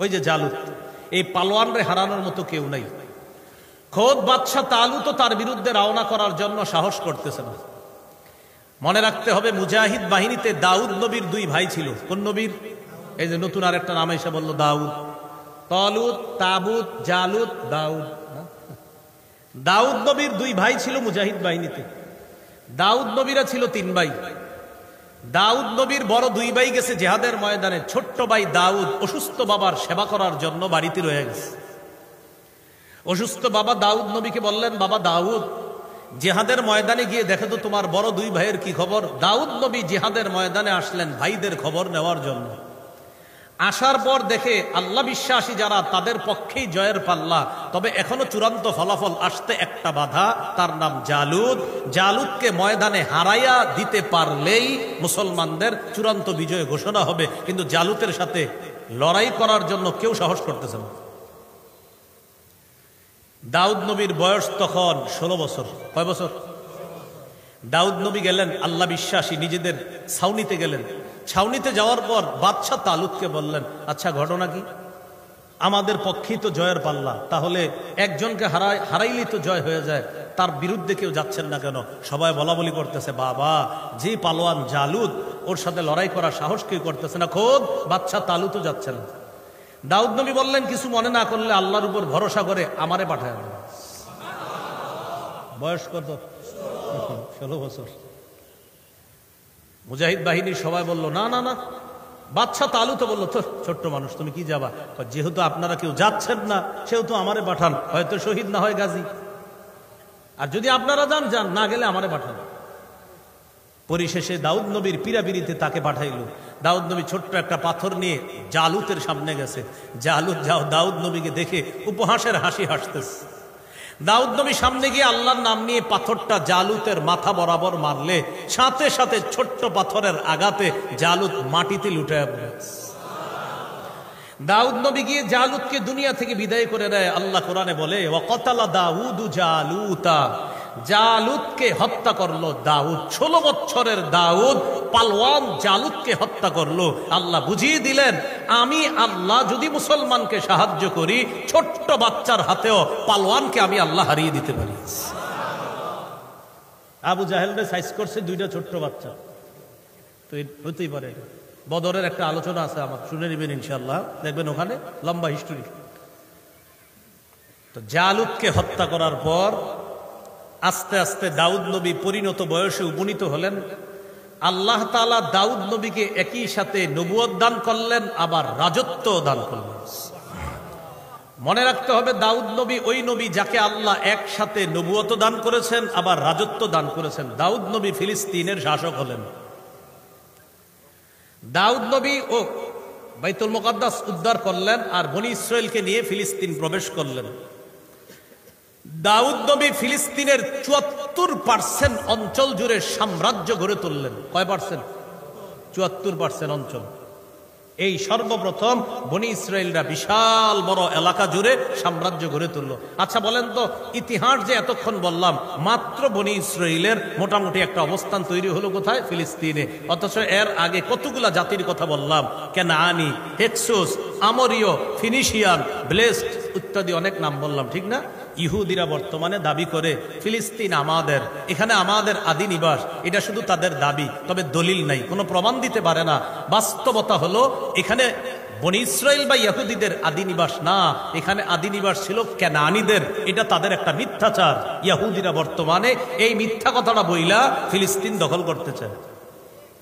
ওই যে জালুত, এই পালোয়ানরে হারানোর মতো কেউ নাই। খোদ বাদশাহ তালুত তার বিরুদ্ধে রওনা করার জন্য সাহস করতেছে না। মনে রাখতে হবে মুজাহিদ বাহিনীতে দাউদ নবীর দুই ভাই ছিল। কোন নবীর? এই যে নতুন আরেকটা নাম এসে বলল, দাউদ। তালুত, তাবুত, জালুত, দাউদ। দাউদ নবীর দুই ভাই ছিল মুজাহিদ বাহিনীতে। দাউদ নবীরা ছিল তিন ভাই। দাউদ নবীর বড় দুই ভাই গেছে জিহাদের ময়দানে। ছোট্ট ভাই দাউদ অসুস্থ বাবার সেবা করার জন্য বাড়িতে রয়ে গেছে। অসুস্থ বাবা দাউদ নবীকে বললেন, বাবা দাউদ, জিহাদের ময়দানে গিয়ে দেখে তো তোমার বড় দুই ভাইয়ের কি খবর। দাউদ নবী জিহাদের ময়দানে আসলেন ভাইদের খবর নেওয়ার জন্য। আসার পর দেখে আল্লাহ বিশ্বাসী যারা, তাদের পক্ষেই জয়ের পাল্লা। তবে এখনো চূড়ান্ত ফলাফল আসতে একটা বাধা, তার নাম জালুত। জালুতকে ময়দানে হারাইয়া দিতে পারলেই মুসলমানদের চূড়ান্ত বিজয় ঘোষণা হবে। কিন্তু জালুতের সাথে লড়াই করার জন্য কেউ সাহস করতেছে না। দাউদ নবীর বয়স তখন 16 বছর। কয় বছর? দাউদ নবী গেলেন, আল্লাহ বিশ্বাসী নিজেদের ছাউনিতে গেলেন। ছাউনিতে যাওয়ার পর বাদশাহ তালুতকে বললেন, আচ্ছা ঘটনা কি? আমাদের পক্ষেই তো জয়ের পাল্লা, তাহলে একজনকে হারাইলেই তো জয় হয়ে যায়, তার বিরুদ্ধে কেউ যাচ্ছেন না কেন? সবাই বলা বলি করতেছে, বাবা যে পালোয়ান জালুত, ওর সাথে লড়াই করার সাহস কেউ করতেছে না, খোদ বাদশাহ তালুতও যাচ্ছে না। দাউদ নবী বললেন, কিছু মনে না করলে আল্লাহর উপর ভরসা করে আমারে পাঠায়। বয়স কত? 16 বছর। মুজাহিদ বাহিনীর সবাই বলল, না না না। বাদশাহ তালুত বলল, তো ছোট্ট মানুষ, তুমি কি যাবা? যেহেতু আপনারা কেউ যাচ্ছেন না, সেহেতু আমারে পাঠান, হয়তো শহীদ না হয় গাজী। আর যদি আপনারা যান যান, না গেলে আমারে পাঠান। পরিশেষে দাউদ নবীর পীড়াপিড়িতে তাকে পাঠাইল। দাউদ নবী ছোট্ট একটা পাথর নিয়ে জালুতের সামনে গেছে। জালুত দাউদ নবীকে দেখে উপহাসের হাসি হাসতেছে। দাউদ নবী সামনে গিয়ে আল্লাহর নাম নিয়ে পাথরটা জালুতের মাথা বরাবর মারলে সাথে সাথে ছোট্ট পাথরের আঘাতে জালুত মাটিতে লুটায় পড়ে। দাউদ নবী গিয়ে জালুতকে দুনিয়া থেকে বিদায় করে দেয়। আল্লাহ কোরআনে বলে, ওয়াকাতালা দাউদু জালুতা, জালুতকে হত্যা করলো দাউদ। 16 বছরের দাউদ পালওয়ান জালুতকে হত্যা করলো। আল্লাহ বুঝিয়ে দিলেন, আমি আল্লাহ যদি মুসলমানকে সাহায্য করি, ছোট্ট বাচ্চার হাতেও পালওয়ানকে আমি আল্লাহ হারিয়ে দিতে পারি। আবু জাহেলরে সাইজ করছে 2টা ছোট্ট বাচ্চা, তো হতেই পারে। বদরের একটা আলোচনা আছে, আমার শুনে নেবেন ইনশাআল্লাহ, দেখবেন ওখানে লম্বা হিস্টোরি। তো জালুতকে হত্যা করার পর আস্তে আস্তে দাউদ নবী পরিণত বয়সে উপনীত হলেন। আল্লাহ তাআলা দাউদ নবীকে একই সাথে নবুয়ত দান করলেন, আবার রাজত্ব দান করলেন। মনে রাখতে হবে, দাউদ নবী ওই নবী যাকে আল্লাহ একসাথে নবুয়ত দান করেছেন, আবার রাজত্ব দান করেছেন। দাউদ নবী ফিলিস্তিনের শাসক হলেন। দাউদ নবী ও বাইতুল মুকাদ্দাস উদ্ধার করলেন, আর বনি ইসরাইলকে নিয়ে ফিলিস্তিন প্রবেশ করলেন। দাউদ নবী ফিলিস্তিনের 74% অঞ্চল জুড়ে সাম্রাজ্য গড়ে তুললেন। কয় পার্সেন্ট? 74% অঞ্চল। এই সর্বপ্রথম বনি ইসরাইলরা বিশাল বড় এলাকা জুড়ে সাম্রাজ্য গড়ে তুললো। আচ্ছা বলেন তো, ইতিহাস যে এতক্ষণ বললাম, মাত্র বনি ইসরাইলের মোটামুটি একটা অবস্থান তৈরি হলো কোথায়? ফিলিস্তিনে। অথচ এর আগে কতগুলা জাতির কথা বললাম, কেনানি, হেক্সুস, আমরীয়, ফিনিশিয়ান, ব্লেসড ইত্যাদি অনেক নাম বললাম, ঠিক না? ইহুদিরা বর্তমানে দাবি করে ফিলিস্তিন আমাদের, এখানে আমাদের আদি নিবাস। এটা শুধু তাদের দাবি, তবে দলিল নাই, কোনো প্রমাণ দিতে পারে না। বাস্তবতা হলো এখানে বনি ইসরাইল বা ইহুদিদের আদি নিবাস না, এখানে আদি নিবাস ছিল কেনানীদের। এটা তাদের একটা মিথ্যাচার। ইহুদিরা বর্তমানে এই মিথ্যা কথাটা বইলা ফিলিস্তিন দখল করতে চায়।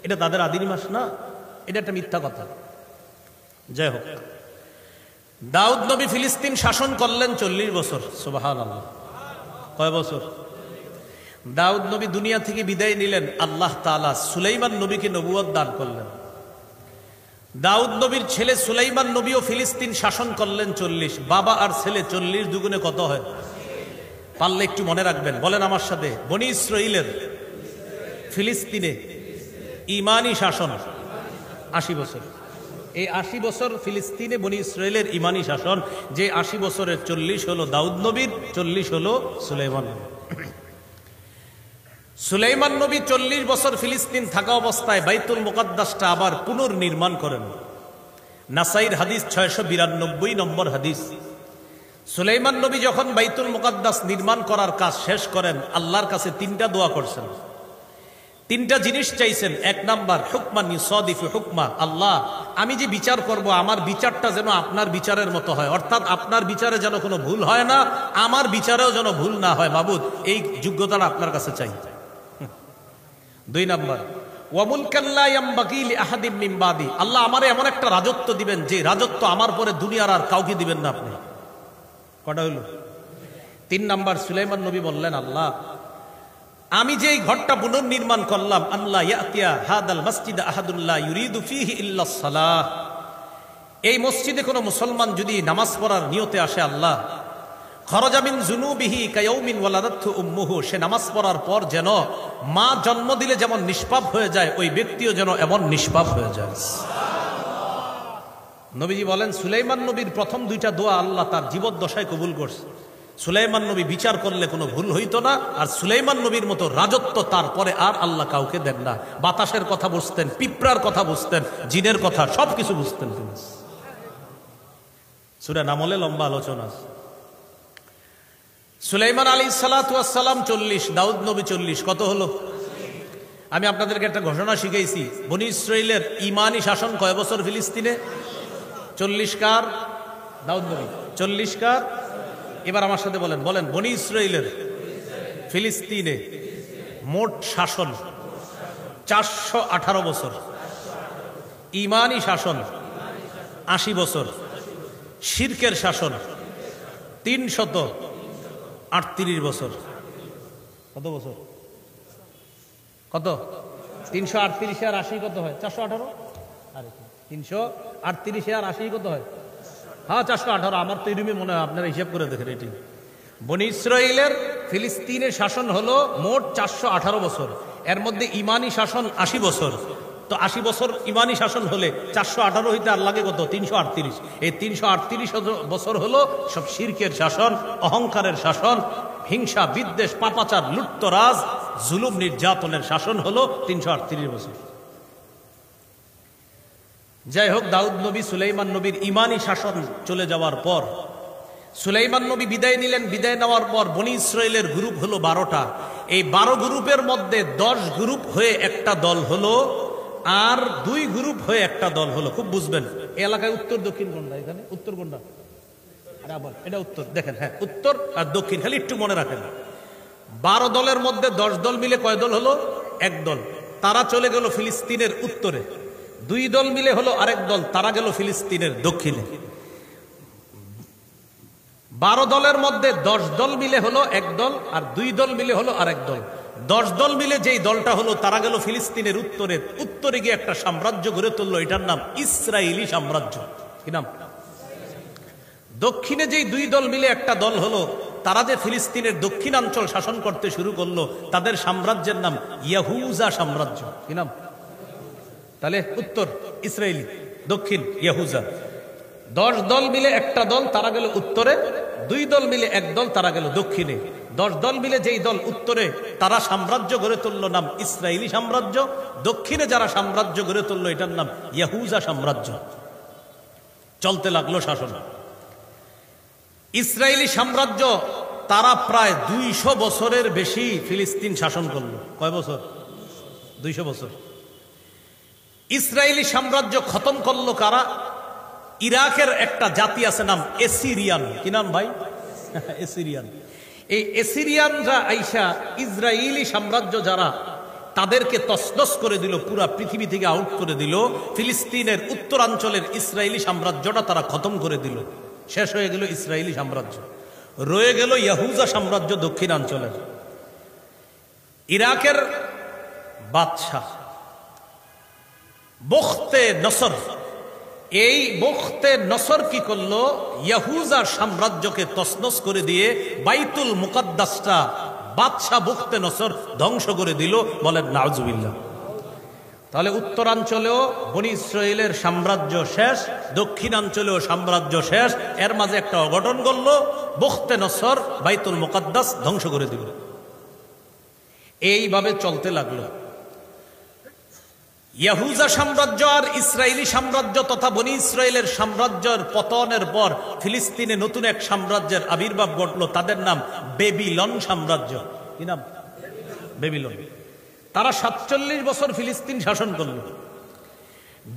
এটা তাদের আদি নিবাস না, এটা একটা মিথ্যা কথা। যাই হোক, দাউদ নবী ফিলিস্তিন শাসন করলেন 40 বছর। সুবহানাল্লাহ। কয় বছর? দাউদ নবী দুনিয়া থেকে বিদায় নিলেন, আল্লাহ তাআলা সুলাইমান নবীকে নবুয়ত দান করলেন। দাউদ নবীর ছেলে সুলাইমান নবীও ফিলিস্তিন শাসন করলেন 40। বাবা আর ছেলে 40 দুগুণে কত হয়? পারলে একটু মনে রাখবেন, বলেন আমার সাথে। বনি ইসরাইলের ফিলিস্তিনে ইমানি শাসন 80 বছর। এই 80 বছর ফিলিস্তিনে বনি ইসরাইলের ইমানি শাসন। যে 80 বছরের 40 হলো দাউদ নবীর, 40 হলো সুলাইমান নবীর। সুলাইমান নবী 40 বছর ফিলিস্তিন থাকা অবস্থায় বাইতুল মুকাদ্দাসটা আবার পুনর্নির্মাণ করেন। নাসাইর হাদিস 692 নম্বর হাদিস। সুলাইমান নবী যখন বাইতুল মুকাদ্দাস নির্মাণ করার কাজ শেষ করেন, আল্লাহর কাছে 3টা দোয়া করছেন, 3টা জিনিস চাইছেন। 1 নাম্বার, হুকমান ইউসাদিফু হুকমা, আল্লাহ আমি যে বিচার করব, আমার বিচারটা যেন আপনার বিচারের মতো হয়, অর্থাৎ আপনার বিচারে যেন কোনো ভুল হয় না, আমার বিচারেও যেন ভুল না হয়। মাবুদ, এই যোগ্যতাটা আপনার কাছে চাই। 2 নাম্বার, ওয়া মুলকান লা ইয়ামবাগি লিআহাদিন মিন বাদি, আল্লাহ আমারে এমন একটা রাজত্ব দিবেন যে রাজত্ব আমার পরে দুনিয়ার আর কাউকে দিবেন না আপনি। কটা হলো? 3 নাম্বার, সুলাইমান নবী বললেন, আল্লাহ আমি যে এই ঘরটা পুনর্নির্মাণ করলাম, আল্লাহ ইয়াতিয়া হাদাল মসজিদ আহাদুন লা ইউরিদু ফীহি ইল্লা সালাহ, এই মসজিদে কোনো মুসলমান যদি নামাজ পড়ার নিয়তে আসে, আল্লাহ খরজা মিন যুনুবিহি কায়াউমিন ওয়ালাদাতহু উম্মুহু, সে নামাজ পড়ার পর যেন মা জন্ম দিলে যেমন নিষ্পাপ হয়ে যায়, ওই ব্যক্তিও যেন এমন নিষ্পাপ হয়ে যায়। নবীজি বলেন, সুলাইমান নবীর প্রথম 2টা দোয়া আল্লাহ তার জীবদ্দশায় কবুল করছে। সুলাইমান নবী বিচার করলে কোনো ভুল হইতো না, আর সুলাইমান নবীর মতো রাজত্ব তারপরে আর আল্লাহ কাউকে দেন না। বাতাসের কথা বুঝতেন, পিঁপড়ার কথা বুঝতেন, জিনের কথা সবকিছু বুঝতেন তিনি। সূরা নামলে লম্বা আলোচনা। সুলাইমান আলাইহিস সালাতু ওয়াস সালাম 40, দাউদ নবী 40, কত হলো? আমি আপনাদেরকে একটা ঘোষণা শিখাইছি, বনি ইসরাইলের ইমানি শাসন কয় বছর ফিলিস্তিনে? 40 কার? দাউদ নবী। 40 কার? এবার আমার সাথে বলেন, বলেন, বনি ইসরাইলের ফিলিস্তিনে মোট শাসন 418 বছর, ইমানি শাসন 80 বছর, শিরকের শাসন 338 বছর। কত বছর? কত? 338 আর 80 কত হয়? 418। আরে 338 আর 80 কত হয়? হ্যাঁ 418। আমার তো এরকমই মনে হয়, আপনারা হিসাব করে দেখেন। এটি বনি ইসরাইলের ফিলিস্তিনের শাসন হলো মোট 418 বছর, এর মধ্যে ইমানি শাসন 80 বছর। তো 80 বছর ইমানি শাসন হলে 418 হইতে আর লাগে কত? 338। এই 338 বছর হলো সব শিরকের শাসন, অহংকারের শাসন, হিংসা, বিদ্বেষ, পাপাচার, লুটতরাজ, জুলুম, নির্যাতনের শাসন হলো 338 বছর। যাই হোক, দাউদ নবী, সুলাইমান নবীর ইমানি শাসন চলে যাওয়ার পর সুলাইমান নবী বিদায় নিলেন। বিদায় নেওয়ার পর বনি ইসরায়েলের গ্রুপ হলো 12টা। এই 12 গ্রুপের মধ্যে 10 গ্রুপ হয়ে একটা দল হলো, আর 2 গ্রুপ হয়ে একটা দল হলো। খুব বুঝবেন, এই এলাকায় উত্তর দক্ষিণ কোনটা? এখানে উত্তর কোনটা? আবার এটা উত্তর, দেখেন, হ্যাঁ উত্তর আর দক্ষিণ, খালি একটু মনে রাখেন। 12 দলের মধ্যে 10 দল মিলে কয় দল হলো? এক দল। তারা চলে গেল ফিলিস্তিনের উত্তরে। 2 দল মিলে হলো আরেক দল, তারা গেল ফিলিস্তিনের দক্ষিণে। 12 দলের মধ্যে 10 দল মিলে হলো এক দল, আর 2 দল মিলে হলো আরেক দল। 10 দল মিলে যেই দলটা হলো, তারা গেল ফিলিস্তিনের উত্তরে। উত্তরে গিয়ে একটা সাম্রাজ্য গড়ে তুললো, এটার নাম ইসরায়েলি সাম্রাজ্য। কি নাম? দক্ষিণে যেই 2 দল মিলে একটা দল হলো, তারা যে ফিলিস্তিনের দক্ষিণাঞ্চল শাসন করতে শুরু করলো, তাদের সাম্রাজ্যের নাম ইয়াহুজা সাম্রাজ্য। কি নাম? তাহলে উত্তর ইসরায়েলি, দক্ষিণ ইয়াহুজা। 10 দল মিলে একটা দল, তারা গেল উত্তরে। 2 দল মিলে এক দল, তারা গেল দক্ষিণে। 10 দল মিলে যেই দল উত্তরে, তারা সাম্রাজ্য গড়ে তুললো, নাম ইসরায়েলি সাম্রাজ্য। দক্ষিণে যারা সাম্রাজ্য গড়ে তুললো, এটার নাম ইয়াহুজা সাম্রাজ্য। চলতে লাগলো শাসন। ইসরায়েলি সাম্রাজ্য তারা প্রায় 200 বছরের বেশি ফিলিস্তিন শাসন করলো। কয় বছর? 200 বছর। ইসরায়েলি সাম্রাজ্য খতম করলো কারা? ইরাকের একটা জাতি আছে, নাম এসিরিয়ান। কি নাম ভাই? এসিরিয়ান। এই এসিরিয়ানরা আইসা ইসরায়েলি সাম্রাজ্য যারা, তাদেরকে তছনছ করে দিল, পুরা পৃথিবী থেকে আউট করে দিল। ফিলিস্তিনের উত্তরাঞ্চলের ইসরায়েলি সাম্রাজ্যটা তারা খতম করে দিল। শেষ হয়ে গেল ইসরায়েলি সাম্রাজ্য। রয়ে গেল ইয়াহুজা সাম্রাজ্য দক্ষিণাঞ্চলের। ইরাকের বাদশাহ বখতে নসর, এই বখতে নসর কি করলো? ইয়াহুজা সাম্রাজ্যকে তছনছ করে দিয়ে বাইতুল মুকাদ্দাসটা বাদশাহ বখতে নসর ধ্বংস করে দিল। বলেন নাউজুবিল্লাহ। তাহলে উত্তরাঞ্চলেও বনি ইসরায়েলের সাম্রাজ্য শেষ, দক্ষিণাঞ্চলেও সাম্রাজ্য শেষ। এর মাঝে একটা অঘটন ঘটল, বখতে নসর বাইতুল মুকাদ্দাস ধ্বংস করে দিল। এইভাবে চলতে লাগলো। ইয়াহুজা সাম্রাজ্য আর ইসরায়েলি সাম্রাজ্য তথা বনি ইসরায়েলের সাম্রাজ্যের পতনের পর ফিলিস্তিনে নতুন এক সাম্রাজ্যের আবির্ভাব ঘটলো। তাদের নাম বেবিলন সাম্রাজ্য। কি নাম? বেবিলন। তারা 47 বছর ফিলিস্তিন শাসন করল।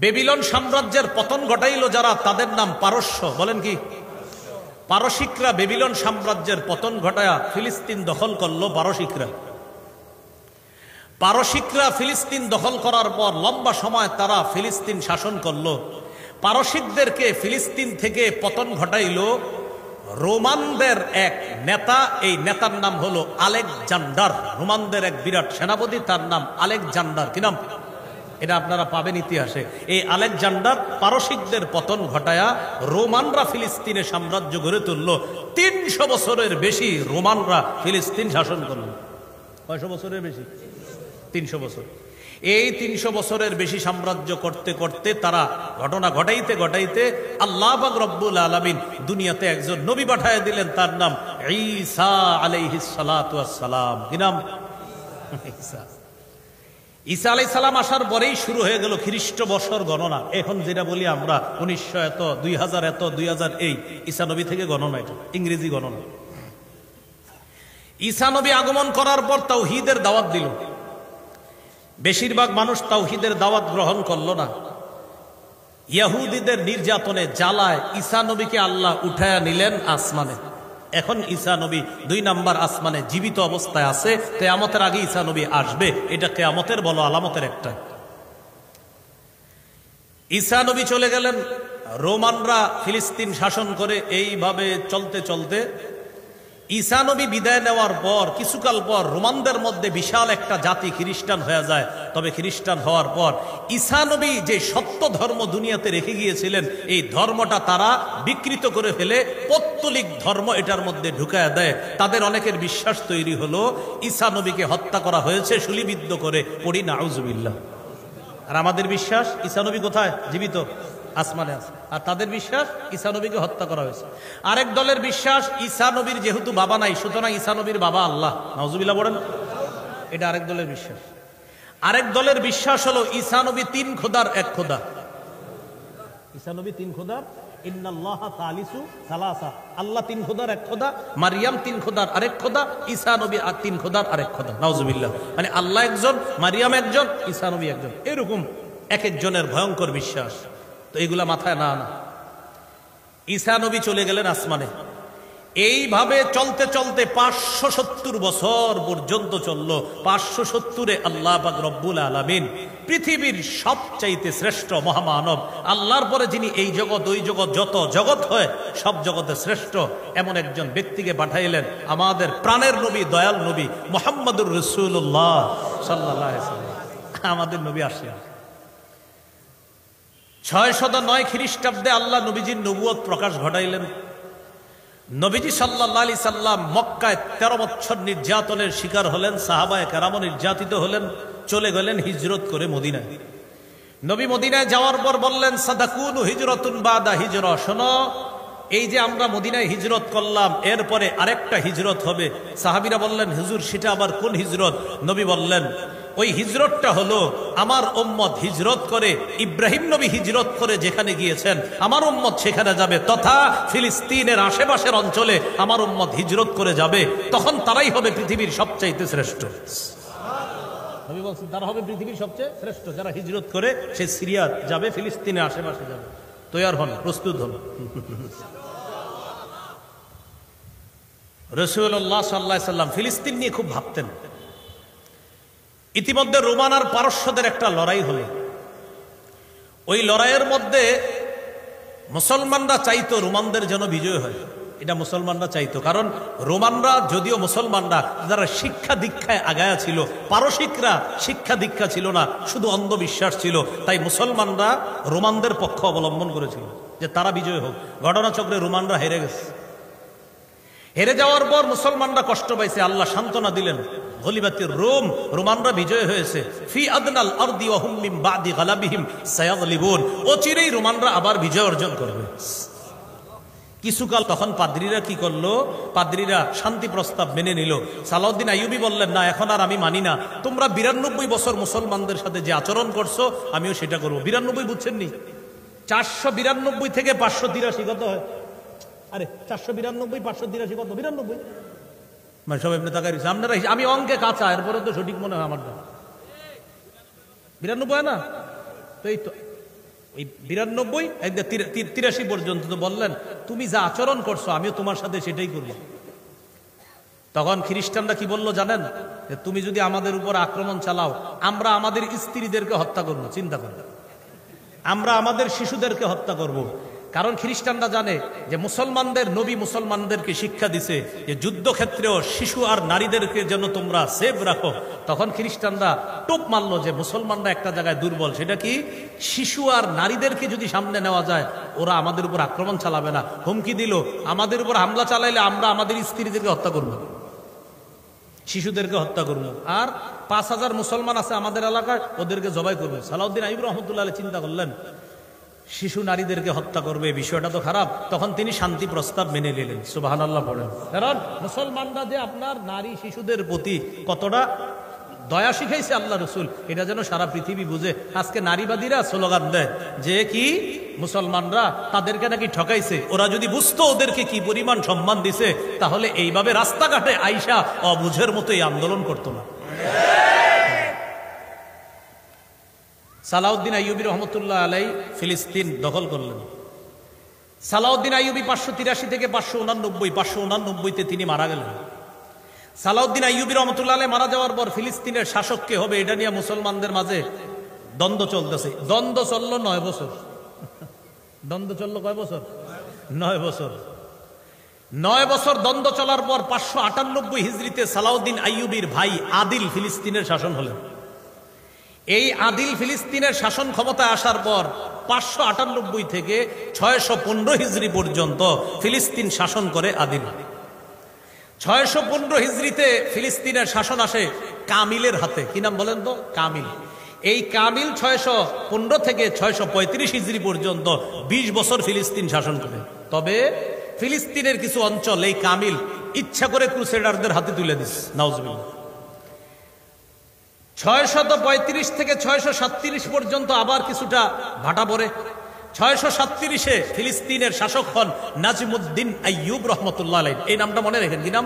বেবিলন সাম্রাজ্যের পতন ঘটাইল যারা, তাদের নাম পারস্য। বলেন কি? পারসিকরা বেবিলন সাম্রাজ্যের পতন ঘটায়া ফিলিস্তিন দখল করলো। পারসিকরা ফিলিস্তিন দখল করার পর লম্বা সময় তারা ফিলিস্তিন শাসন করলো। পারসিকদেরকে ফিলিস্তিন থেকে পতন ঘটাইল রোমানদের এক নেতা। এই নেতার নাম হলো আলেকজান্ডার। রোমানদের এক বিরাট সেনাপতি, তার নাম আলেকজান্ডার। কি নাম? এটা আপনারা পাবেন ইতিহাসে। এই আলেকজান্ডার পারসিকদের পতন ঘটায়া রোমানরা ফিলিস্তিনে সাম্রাজ্য গড়ে তুলল। 300 বছরের বেশি রোমানরা ফিলিস্তিন শাসন করল। কয়শো বছরের বেশি? 300 বছর। এই 300 বছরের বেশি সাম্রাজ্য করতে করতে তারা ঘটনা ঘটাইতে ঘটাইতে আল্লাহ পাক রব্বুল আলামিন দুনিয়াতে একজন নবী পাঠায় দিলেন, তার নাম ঈসা আলাইহিস সালাতু ওয়াস সালাম। কি নাম? ঈসা। ঈসা আলাইহিস সালাম আসার পরেই শুরু হয়ে গেল খ্রিস্ট বর্ষর গণনা। এখন যেটা বলি আমরা 1900 এত, 2000 এত, 2000 এই ঈসা নবী থেকে গণনা, এটা ইংরেজি গণনা। ঈসা নবী আগমন করার পর তাওহীদের দাওয়াত দিল। বেশিরভাগ মানুষ তাওহীদের দাওয়াত গ্রহণ করল না। ইহুদিদের নির্যাতনে জ্বালায় ঈসা নবীকে আল্লাহ উঠায়া নিলেন আসমানে। এখন ঈসা নবী 2 নাম্বার আসমানে জীবিত অবস্থায় আছে। কিয়ামতের আগে ঈসা নবী আসবে, এটা কিয়ামতের বড় আলামতের একটা। ঈসা নবী চলে গেলেন, রোমানরা ফিলিস্তিন শাসন করে। এইভাবে চলতে চলতে ঈসা নবী বিদায় নেওয়ার পর কিছুকাল পর রোমানদের মধ্যে বিশাল একটা জাতি খ্রিস্টান হয়ে যায়। তবে খ্রিস্টান হওয়ার পর ঈসা নবী যে সত্য ধর্ম দুনিয়াতে রেখে গিয়েছিলেন, এই ধর্মটা তারা বিকৃত করে ফেলে পৌত্তলিক ধর্ম এটার মধ্যে ঢুকায় দেয়। তাদের অনেকের বিশ্বাস তৈরি হলো ঈসা নবীকে হত্যা করা হয়েছে শুলিবিদ্ধ করে। পড়ি নাউজুবিল্লাহ। আর আমাদের বিশ্বাস ঈসা নবী কোথায়? জীবিত। আসমানে আছে। আর তাদের বিশ্বাস ঈসা নবীকে হত্যা করা হয়েছে। আরেক দলের বিশ্বাস ঈসা নবীর যেহেতু বাবা নাই, সুতরাং ঈসা নবীর বাবা আল্লাহ। নাউজুবিল্লাহ বলেন। এটা আরেক দলের বিশ্বাস। আরেক দলের বিশ্বাস হলো ঈসা নবী তিন খোদার এক খোদা। ঈসা নবী তিন খোদার, ইন্নাল্লাহা সালিসু সালাসা, আল্লাহ তিন খোদার এক খোদা, মারিয়াম তিন খোদার আরেক খোদা, ঈসা নবী আর তিন খোদার আরেক খোদা। নাউজুবিল্লাহ। মানে আল্লাহ একজন, মারিয়াম একজন, ঈসা নবী একজন। এরকম এক একজনের ভয়ঙ্কর বিশ্বাস। তো এগুলা মাথায় না আনা। ঈসা নবী চলে গেলেন আসমানে। এইভাবে চলতে চলতে 570 বছর পর্যন্ত চলল। 570-এ আল্লাহ পাক রব্বুল আলামিন পৃথিবীর সবচাইতে শ্রেষ্ঠ মহামানব, আল্লাহর পরে যিনি এই জগৎ ওই জগৎ যত জগৎ হয় সব জগতে শ্রেষ্ঠ, এমন একজন ব্যক্তিকে পাঠাইলেন, আমাদের প্রাণের নবী, দয়াল নবী মুহাম্মদুর রাসূলুল্লাহ সাল্লাল্লাহু আলাইহি ওয়াসাল্লাম। আমাদের নবী আসলেন 609 খ্রিস্টাব্দে। আল্লাহ নবীজির নবুয়ত প্রকাশ ঘটাইলেন। নবীজি সাল্লাল্লাহু আলাইহি সাল্লাম মক্কায় 13 বছর নির্যাতনের শিকার হলেন, সাহাবায়ে কেরামও নির্যাতিত হলেন, চলে গেলেন হিজরত করে মদিনায়। নবী মদিনায় যাওয়ার পর বললেন, সাদাকুনু হিজরাতুন বাদা হিজরা, শোনো, এই যে আমরা মদিনায় হিজরত করলাম, এরপরে আরেকটা হিজরত হবে। সাহাবীরা বললেন, হুজুর সেটা আবার কোন হিজরত? নবী বললেন, ওই হিজরতটা হলো আমার উম্মত হিজরত করে, ইব্রাহিম নবী হিজরত করে যেখানে গিয়েছেন আমার উম্মত সেখানে যাবে, তথা ফিলিস্তিনের আশেপাশের অঞ্চলে আমার উম্মত হিজরত করে যাবে, তখন তারাই হবে পৃথিবীর সবচাইতে শ্রেষ্ঠ। নবী বলছেন তারা হবে পৃথিবীর সবচেয়ে শ্রেষ্ঠ, যারা হিজরত করে সে সিরিয়া যাবে, ফিলিস্তিনের আশেপাশে যাবে। তৈয়ার হন, প্রস্তুত হন। রাসূলুল্লাহ সাল্লাল্লাহু আলাইহি সাল্লাম ফিলিস্তিন নিয়ে খুব ভাবতেন। ইতিমধ্যে রোমান আর পারস্যদের একটা লড়াই হলো। ওই লড়াইয়ের মধ্যে মুসলমানরা চাইতো রোমানদের যেন বিজয় হয়, এটা মুসলমানরা চাইতো। কারণ রোমানরা যদিও মুসলমানরা যারা শিক্ষা দীক্ষায় আগায়া ছিল, পারসিকরা শিক্ষা দীক্ষা ছিল না, শুধু অন্ধবিশ্বাস ছিল, তাই মুসলমানরা রোমানদের পক্ষ অবলম্বন করেছিল যে তারা বিজয় হোক। ঘটনাচক্রে রোমানরা হেরে গেছে। হেরে যাওয়ার পর মুসলমানরা কষ্ট পাইছে, আল্লাহ সান্ত্বনা দিলেন, গলিবাতির রোম, রোমানরা বিজয় হয়েছে। ফি আদনাল আরদি ওয়া হুম মিন বাদি গালাবিহিম সায়াগলিবুন, অচিরেই রোমানরা আবার বিজয় অর্জন করবে। কিছুকাল তখন পাদ্রীরা কি করলো? পাদ্রীরা শান্তি প্রস্তাব মেনে নিল। সালাউদ্দিন আইয়ুবী বললেন, না এখন আর আমি মানি না, তোমরা 92 বছর মুসলমানদের সাথে যে আচরণ করছো আমিও সেটা করবো। 92 বুঝছেন নি? 492 থেকে 583 কত হয়? আরে 492 583 কত? 92। মানে সব এমনি তাকাই রয়েছে আপনারা, আমি অঙ্কে কাঁচা, এরপরে তো সঠিক মনে হয় আমার। 92 হয় না? তো এই তো ওই 92 83 পর্যন্ত তো বললেন, তুমি যা আচরণ করছো আমিও তোমার সাথে সেটাই করব। তখন খ্রিস্টানরা কি বললো জানেন? যে তুমি যদি আমাদের উপর আক্রমণ চালাও, আমরা আমাদের স্ত্রীদেরকে হত্যা করবো। চিন্তা করো, আমরা আমাদের শিশুদেরকে হত্যা করব। কারণ খ্রিস্টানরা জানে যে মুসলমানদের নবী মুসলমানদেরকে শিক্ষা দিছে যে যুদ্ধক্ষেত্রেও শিশু আর নারীদেরকে যেন তোমরা সেভ রাখো। তখন খ্রিস্টানরা টোপ মারলো যে মুসলমানরা একটা জায়গায় দুর্বল, সেটা কি? শিশু আর নারীদেরকে যদি সামনে নেওয়া যায় ওরা আমাদের উপর আক্রমণ চালাবে না। হুমকি দিল, আমাদের উপর হামলা চালাইলে আমরা আমাদের স্ত্রীদেরকে হত্যা করব, শিশুদেরকে হত্যা করবো, আর 5000 মুসলমান আছে আমাদের এলাকায়, ওদেরকে জবাই করবে। সালাউদ্দিন আইয়ুবী রহমতুল্লাহ চিন্তা করলেন, শিশু নারীদেরকে হত্যা করবে, বিষয়টা তো খারাপ। তখন তিনি শান্তি প্রস্তাব মেনে নিলেন। সুবহানাল্লাহ পড়েন। কারণ মুসলমানরা যে আপনার নারী শিশুদের প্রতি কতটা দয়া শিখাইছে আল্লাহ রসুল, এটা যেন সারা পৃথিবী বুঝে। আজকে নারীবাদীরা স্লোগান দেয় যে কি মুসলমানরা তাদেরকে নাকি ঠকাইছে, ওরা যদি বুঝতো ওদেরকে কি পরিমাণ সম্মান দিছে তাহলে এইভাবে রাস্তাঘাটে আইসা অবুঝের মতো এই আন্দোলন করতো না। সালাউদ্দিন আইয়ুবী রহমতুল্লাহ আলাই ফিলিস্তিন দখল করলেন। সালাউদ্দিন আইয়ুবী 583 থেকে 589 তিনি মারা গেলেন। সালাউদ্দিন আইয়ুবী রহমতুল্লাহ আলাই মারা যাওয়ার পর ফিলিস্তিনের শাসক কে হবে এটা নিয়ে মুসলমানদের মাঝে দ্বন্দ্ব চলতেছে। দ্বন্দ্ব চললো 9 বছর। দ্বন্দ্ব চললো কয় বছর? 9 বছর। 9 বছর দ্বন্দ্ব চলার পর 598 হিজরিতে সালাউদ্দিন আইয়ুবীর ভাই আদিল ফিলিস্তিনের শাসন হলেন। এই আদিল ফিলিস্তিনের শাসন ক্ষমতায় আসার পর 598 থেকে 615 হিজরি পর্যন্ত ফিলিস্তিন শাসন করে আদিল। 615 হিজরিতে ফিলিস্তিনের শাসন আসে কামিলের হাতে। কি নাম বলেন তো? কামিল। এই কামিল 615 থেকে 635 হিজরি পর্যন্ত 20 বছর ফিলিস্তিন শাসন করে। তবে ফিলিস্তিনের কিছু অঞ্চল এই কামিল ইচ্ছা করে ক্রুসেডারদের হাতে তুলে দিস নাউজুবিল্লাহ। 635 থেকে 637 পর্যন্ত আবার কিছুটা ভাটা পড়ে। 637-এ ফিলিস্তিনের শাসক হন নাজিমুদ্দিন আইয়ুব রহমতুল্লাহ আলাইহি। এই নামটা মনে রাখেন, কি নাম?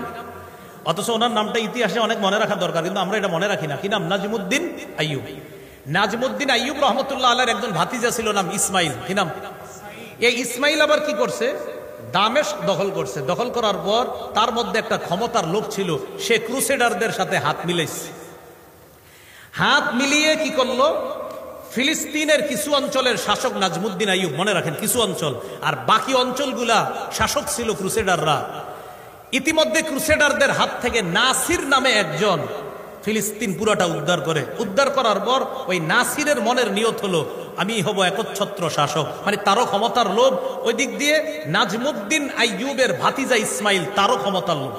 অথচ ওনার নামটা ইতিহাসে অনেক মনে রাখা দরকার, কিন্তু আমরা এটা মনে রাখি না। কি নাম? নাজিমুদ্দিন আইয়ুব। নাজিমুদ্দিন আইয়ুব রহমতুল্লাহ আলাইহির একজন ভাতিজা ছিল, নাম ইসমাইল। কি নাম? এই ইসমাইল আবার কি করছে? দামেস্ক দখল করছে। দখল করার পর তার মধ্যে একটা ক্ষমতার লোক ছিল, সে ক্রুসেডারদের সাথে হাত মিলাইছে। হাত মিলিয়ে কি করলো? ফিলিস্তিনের কিছু অঞ্চলের শাসক নাজমুদ্দিন আইয়ুব, মনে রাখেন কিছু অঞ্চল, আর বাকি অঞ্চলগুলা শাসক ছিল ক্রুসেডাররা। ইতিমধ্যে ক্রুসেডারদের হাত থেকে নাসির নামে একজন ফিলিস্তিন পুরাটা উদ্ধার করে। উদ্ধার করার পর ওই নাসিরের মনের নিয়ত হলো, আমি হব একচ্ছত্র শাসক, মানে তারও ক্ষমতার লোভ। ওই দিক দিয়ে নাজমুদ্দিন আইয়ুবের ভাতিজা ইসমাইল, তারও ক্ষমতার লোভ।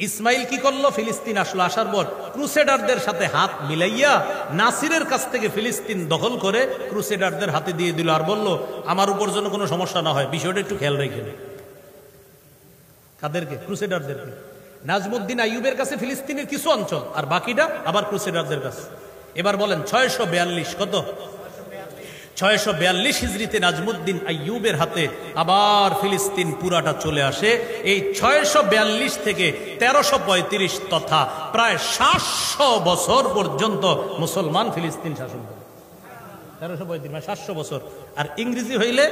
ইসমাইল কি করলো? ফিলিস্তিন আসলো, আসার পর ক্রুসেডারদের সাথে হাত মিলাইয়া নাসিরের কাছ থেকে ফিলিস্তিন দখল করে ক্রুসেডারদের হাতে দিয়ে দিল, আর বলল আমার উপর যেন কোনো সমস্যা না হয়, বিষয়টা একটু খেয়াল রেখে। কাদেরকে? ক্রুসেডারদেরকে। নাজমুদ্দিন আইয়ুবের কাছে ফিলিস্তিনের কিছু অঞ্চল, আর বাকিটা আবার ক্রুসেডারদের কাছে। এবার বলেন 642 কত? 642 হিজরিতে নাজমুদ্দিন আইয়ুবের হাতে আবার ফিলিস্তিন পুরাটা চলে আসে। এই 642 থেকে 1335 তথা প্রায় 700 বছর পর্যন্ত মুসলমান ফিলিস্তিন শাসন করে। 1335 মানে 700 বছর। আর ইংরেজি হইলে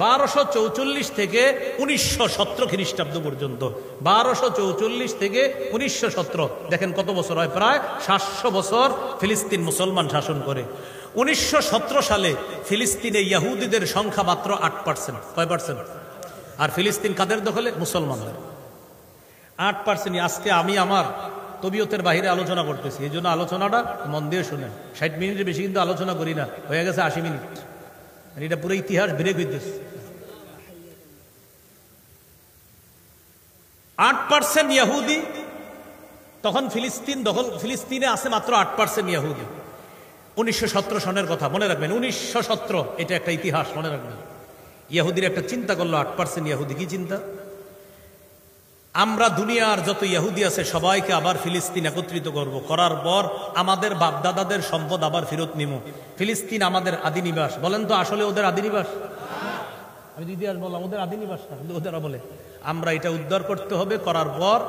1244 থেকে 1917 খ্রিস্টাব্দ পর্যন্ত। 1244 থেকে 1917, দেখেন কত বছর হয়, প্রায় 700 বছর ফিলিস্তিন মুসলমান শাসন করে। 1917 সালে ফিলিস্তিনে ইহুদিদের সংখ্যা মাত্র 8%। কয় পার্সেন্ট? আর ফিলিস্তিন কাদের দখলে? মুসলমানদের। 8%। আজকে আমি আমার তবিয়তের বাহিরে আলোচনা করতেছি, এই জন্য আলোচনাটা মন দিয়ে শুনেন। 60 মিনিটের বেশি কিন্তু আলোচনা করি না, হয়ে গেছে 80 মিনিট। এটা পুরো ইতিহাস ব্রেক হইতেছে। 8% ইহুদি তখন ফিলিস্তিন দখল। ফিলিস্তিনে আছে মাত্র 8% ইহুদি। 1917 সনের কথা মনে রাখবেন। 1917 এটা একটা ইতিহাস, মনে রাখবেন। ইহুদির একটা চিন্তা করলো 8% ইহুদি। কি চিন্তা? আমরা দুনিয়ার যত ইহুদি আছে সবাইকে আবার ফিলিস্তিন একত্রিত করব, করার পর আমাদের বাপদাদাদের সম্পদ আবার ফেরত নিব। ফিলিস্তিন আমাদের আদি নিবাস। বলেন তো আসলে ওদের আদি নিবাস? আমি ইতিহাস বললাম ওদের আদি নিবাস না, কিন্তু ওদেরা বলে আমরা এটা উদ্ধার করতে হবে। করার পর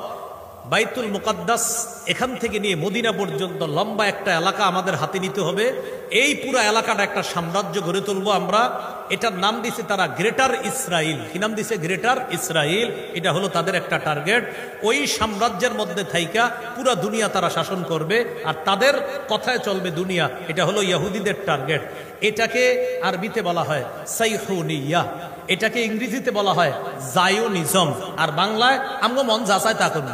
বাইতুল মুকাদ্দাস এখান থেকে নিয়ে মদিনা পর্যন্ত লম্বা একটা এলাকা আমাদের হাতে নিতে হবে। এই পুরো এলাকাটা একটা সাম্রাজ্য গড়ে তুলবো আমরা। এটার নাম দিছে তারা গ্রেটার ইসরায়েল। কি নাম দিছে? Greater Israel. এটা হলো তাদের একটা টার্গেট। ওই সাম্রাজ্যের মধ্যে থাইকা পুরো দুনিয়া তারা শাসন করবে, আর তাদের কথায় চলবে দুনিয়া। এটা হলো ইহুদিদের টার্গেট। এটাকে আরবিতে বলা হয় সাইহুনিয়া, এটাকে ইংরেজিতে বলা হয় জায়োনিজম, আর বাংলায় আমগো মন যা চায় তা করুন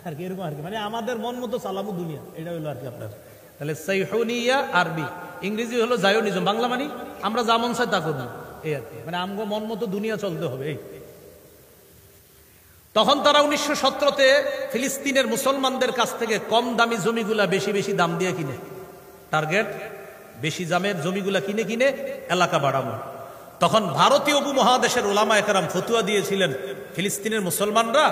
আর কি, এরকম আর কি। মানে আমাদের মন মতো চালাবো দুনিয়া, এটা হলো আর কি আপনার। তাহলে সাইহুনিয়া আরবি, ইংরেজি হলো জায়োনিজম, বাংলা মানে আমরা যা মন চায় তা করবো, এই আর কি। মানে আমগো মন মতো দুনিয়া চলতে হবে। এই তখন তারা 1917-তে ফিলিস্তিনের মুসলমানদের কাছ থেকে কম দামি জমিগুলা বেশি বেশি দাম দিয়ে কিনে। টার্গেট বেশি দামের জমিগুলা কিনে কিনে এলাকা বাড়ানো। তখন ভারতীয় উপমহাদেশের ওলামা একরাম ফতুয়া দিয়েছিলেন, ফিলিস্তিনের মুসলমানরা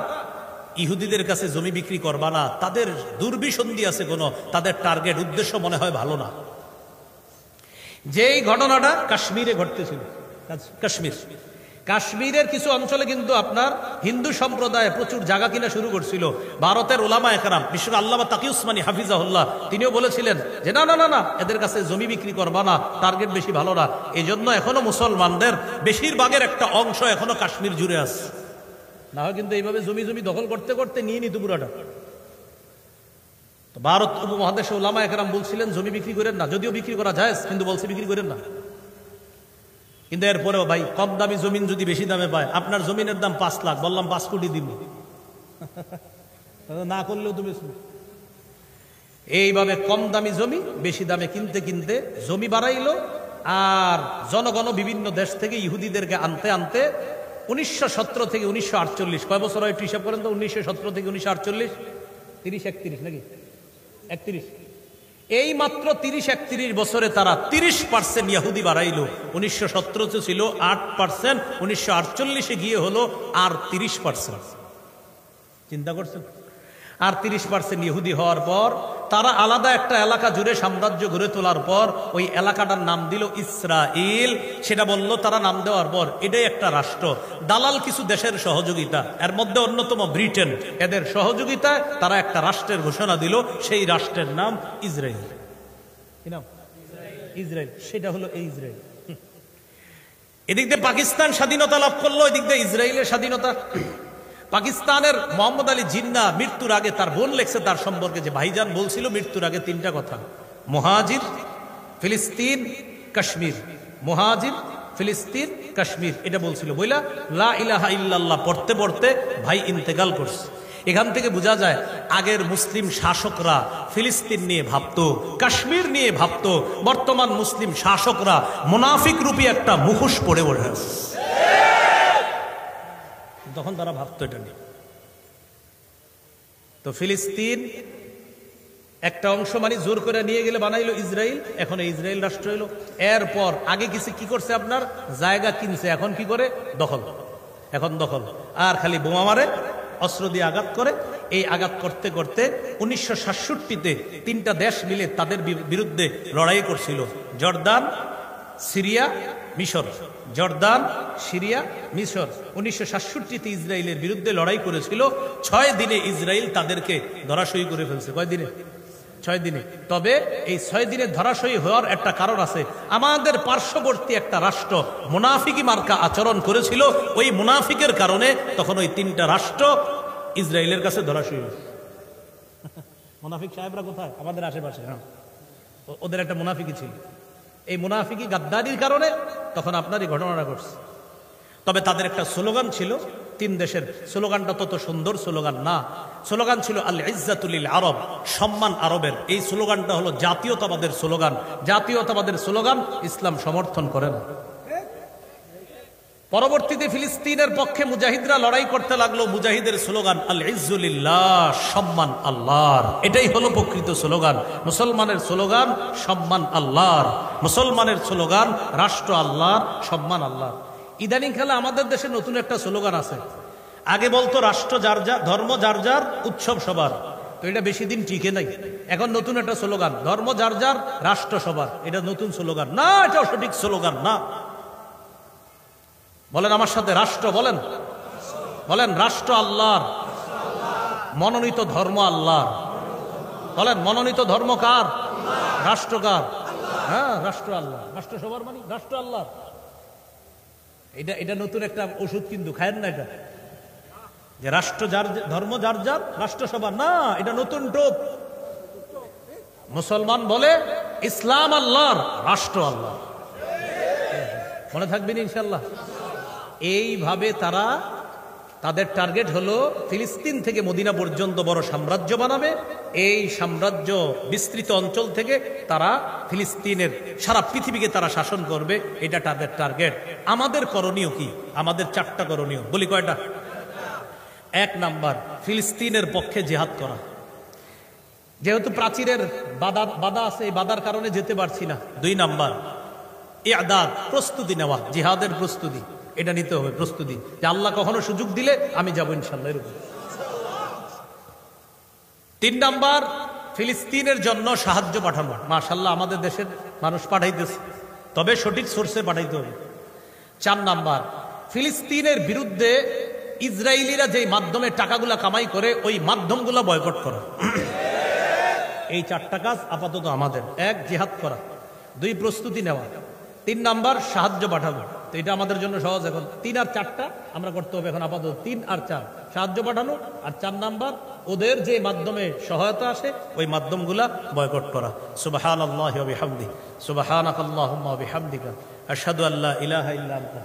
ইহুদিদের কাছে জমি বিক্রি করবা না, তাদের দুর্বিসন্ধি আছে কোনো, তাদের টার্গেট উদ্দেশ্য মনে হয় ভালো না। যেই ঘটনাটা কাশ্মীরে ঘটতেছিল, কাশ্মীরের কিছু অঞ্চলে কিন্তু আপনার হিন্দু সম্প্রদায় প্রচুর জায়গা কিনা শুরু করছিল। ভারতের ওলামা একরাম, বিশেষ করে আল্লামা তাকি উসমানী হাফিজাহুল্লাহ, তিনিও বলেছিলেন যে না না না না, এদের কাছে জমি বিক্রি করবা না, টার্গেট বেশি ভালো না। এই জন্য এখনো মুসলমানদের বেশিরভাগের একটা অংশ এখনো কাশ্মীর জুড়ে আছে। না হয় কিন্তু এইভাবে জমি জমি দখল করতে করতে নিয়ে নিত পুরাটা। ভারত উপমহাদেশে ওলামা একরাম বলছিলেন জমি বিক্রি করেন না, যদিও বিক্রি করা যায়, কিন্তু বলছে বিক্রি করেন না। কিন্তু এরপরেও ভাই কম দামি জমিন যদি বেশি দামে পায়, আপনার জমিনের দাম 5 লাখ, বললাম 5 কোটি দিব, না করলেও তো বেশি। এইভাবে কম দামি জমি বেশি দামে কিনতে কিনতে জমি বাড়াইলো। আর জনগণ বিভিন্ন দেশ থেকে ইহুদিদেরকে আনতে আনতে 1917 থেকে 1948, কয় বছর হয় একটু হিসাব করেন তো? 1917 থেকে 1948, 30-31 নাকি 31, এই মাত্র 30-31 বছরে তারা 30% ইহুদি বাড়াইলো। 1917 ছিল 8%, 1948 গিয়ে হলো আর 30%। চিন্তা করছেন? আর 30% ইহুদি হওয়ার পর তারা আলাদা একটা এলাকা জুড়ে সাম্রাজ্য গড়ে তোলার পর ওই এলাকাটার নাম দিল ইসরাইল। সেটা বলল তারা নাম দেওয়ার পর এটাই একটা রাষ্ট্র। দালাল কিছু দেশের সহযোগিতা, এর মধ্যে অন্যতম ব্রিটেন, এদের সহযোগিতায় তারা একটা রাষ্ট্রের ঘোষণা দিল। সেই রাষ্ট্রের নাম ইসরাইল। কি নাম? ইসরাইল। সেটা হলো এই ইসরাইল। এদিক দিয়ে পাকিস্তান স্বাধীনতা লাভ করলো, এদিক দিয়ে ইসরায়েলের স্বাধীনতা। পাকিস্তানের মোহাম্মদ আলী জিন্নাহ মৃত্যুর আগে তার বোন লেখছে তার সম্পর্কে যে ভাইজান বলছিল মৃত্যুর আগে 3টা কথা, মুহাজির, ফিলিস্তিন, কাশ্মীর। মুহাজির, ফিলিস্তিন, কাশ্মীর, এটা বলছিল। বইলা লা ইলাহা ইল্লাল্লাহ পড়তে পড়তে ভাই ইন্তেকাল করছে। এখান থেকে বোঝা যায় আগের মুসলিম শাসকরা ফিলিস্তিন নিয়ে ভাবতো, কাশ্মীর নিয়ে ভাবতো। বর্তমান মুসলিম শাসকরা মুনাফিক রূপী একটা মুখোশ পড়ে বসে আছে, তখন তারা ভাবতো এটা নিয়ে। তো ফিলিস্তিন একটা অংশ মানে জোর করে নিয়ে গেলে বানাইলো ইসরায়েল, এখন ইসরায়েল রাষ্ট্র হইলো। এরপর আগে কিছু কি করছে, আপনার জায়গা কিনছে, এখন কি করে? দখল। এখন দখল আর খালি বোমা মারে, অস্ত্র দিয়ে আঘাত করে। এই আঘাত করতে করতে 1967-তে 3টা দেশ মিলে তাদের বিরুদ্ধে লড়াই করছিল, জর্দান, সিরিয়া, মিশর। জর্দান, সিরিয়া, মিশর 1967-তে ইসরায়েলের বিরুদ্ধে লড়াই করেছিল। 6 দিনে ইসরায়েল তাদেরকে ধরাশয়ী করে ফেলছে। কয় দিনে? 6 দিনে। তবে এই 6 দিনে ধরাশয়ী হওয়ার একটা কারণ আছে। আমাদের পার্শ্ববর্তী একটা রাষ্ট্র মুনাফিকি মার্কা আচরণ করেছিল, ওই মুনাফিকের কারণে তখন ওই 3টা রাষ্ট্র ইসরায়েলের কাছে ধরাশয়ী হয়েছে। মুনাফিক সাহেবরা কোথায়? আমাদের আশেপাশে। হ্যাঁ, ওদের একটা মুনাফিকি ছিল। এই মুনাফিকি গাদ্দারির কারণে তখন আপনার এই ঘটনাটা ঘটছে। তবে তাদের একটা স্লোগান ছিল, 3 দেশের। স্লোগানটা তত সুন্দর স্লোগান না, স্লোগান ছিল আল ইজ্জাতু লিল আরব, সম্মান আরবের। এই স্লোগানটা হলো জাতীয়তাবাদের স্লোগান। জাতীয়তাবাদের স্লোগান ইসলাম সমর্থন করে না। পরবর্তীতে ফিলিস্তিনের পক্ষে মুজাহিদরা লড়াই করতে লাগলো। মুজাহিদের স্লোগান আল ইজ্জু লিল্লাহ, সম্মান আল্লাহর। এটাই হলো প্রকৃত স্লোগান। মুসলমানের স্লোগান সম্মান আল্লাহর, মুসলমানের স্লোগান রাষ্ট্র আল্লাহর, সম্মান আল্লাহর। ইদানিং কালে আমাদের দেশে নতুন একটা স্লোগান আছে। আগে বলতো রাষ্ট্র যার যার, ধর্ম যার যার, উৎসব সবার। তো এটা বেশি দিন টিকে নাই। এখন নতুন একটা স্লোগান, ধর্ম যার যার, রাষ্ট্র সবার। এটা নতুন স্লোগান না, এটা সঠিক স্লোগান না। বলেন আমার সাথে, রাষ্ট্র বলেন, বলেন রাষ্ট্র আল্লাহর, মনোনীত ধর্ম আল্লাহর। বলেন মনোনীত ধর্ম কার? রাষ্ট্র কার? হ্যাঁ, রাষ্ট্র আল্লাহ। রাষ্ট্র সবার মানে রাষ্ট্র আল্লাহ। এটা নতুন একটা ওষুধ, কিন্তু খায়েন না এটা, যে রাষ্ট্র যার, ধর্ম যার যার, রাষ্ট্র সবার না। এটা নতুন টোপ। মুসলমান বলে ইসলাম আল্লাহর, রাষ্ট্র আল্লাহ। মনে থাকবেন ইনশাল্লাহ। এইভাবে তারা, তাদের টার্গেট হলো ফিলিস্তিন থেকে মদিনা পর্যন্ত বড় সাম্রাজ্য বানাবে। এই সাম্রাজ্য বিস্তৃত অঞ্চল থেকে তারা ফিলিস্তিনের সারা পৃথিবীকে তারা শাসন করবে, এটা তাদের টার্গেট। আমাদের করণীয় কি? আমাদের 4টা করণীয়। বলি কয়টা? 1 নাম্বার, ফিলিস্তিনের পক্ষে জিহাদ করা। যেহেতু প্রাচীরের বাধা আছে, এই বাধার কারণে যেতে পারছি না। 2 নাম্বার, ইআদাদ, প্রস্তুতি নেওয়া, জিহাদের প্রস্তুতি। এটা নিতে হবে, প্রস্তুতি, যে আল্লাহ কখনো সুযোগ দিলে আমি যাবো ইনশাআল্লাহ। 3 নাম্বার, ফিলিস্তিনের জন্য সাহায্য পাঠানো। মাশাআল্লাহ আমাদের দেশের মানুষ পাঠাইতেছে, তবে সঠিক সোর্সে পাঠাইতে হবে। 4 নাম্বার, ফিলিস্তিনের বিরুদ্ধে ইসরায়েলিরা যেই মাধ্যমে টাকাগুলা কামাই করে, ওই মাধ্যমগুলা বয়কট করা। এই 4টা কাজ আপাতত আমাদের। 1, জিহাদ করা। 2, প্রস্তুতি নেওয়া। 3 নাম্বার, সাহায্য পাঠানো। তো এটা আমাদের জন্য সহজ। এখন 3 আর 4টা আমরা করতে হবে এখন আপাতত। 3 আর 4, সাহায্য পাঠানো। আর 4 নাম্বার, ওদের যে মাধ্যমে সহায়তা আসে ওই মাধ্যমগুলা বয়কট করা। সুবহানাল্লাহি ওয়া বিহামদিহি, সুবহানাকাল্লাহুম্মা ওয়া বিহামদিকা, আশহাদু আল্লা ইলাহা ইল্লা আনতা।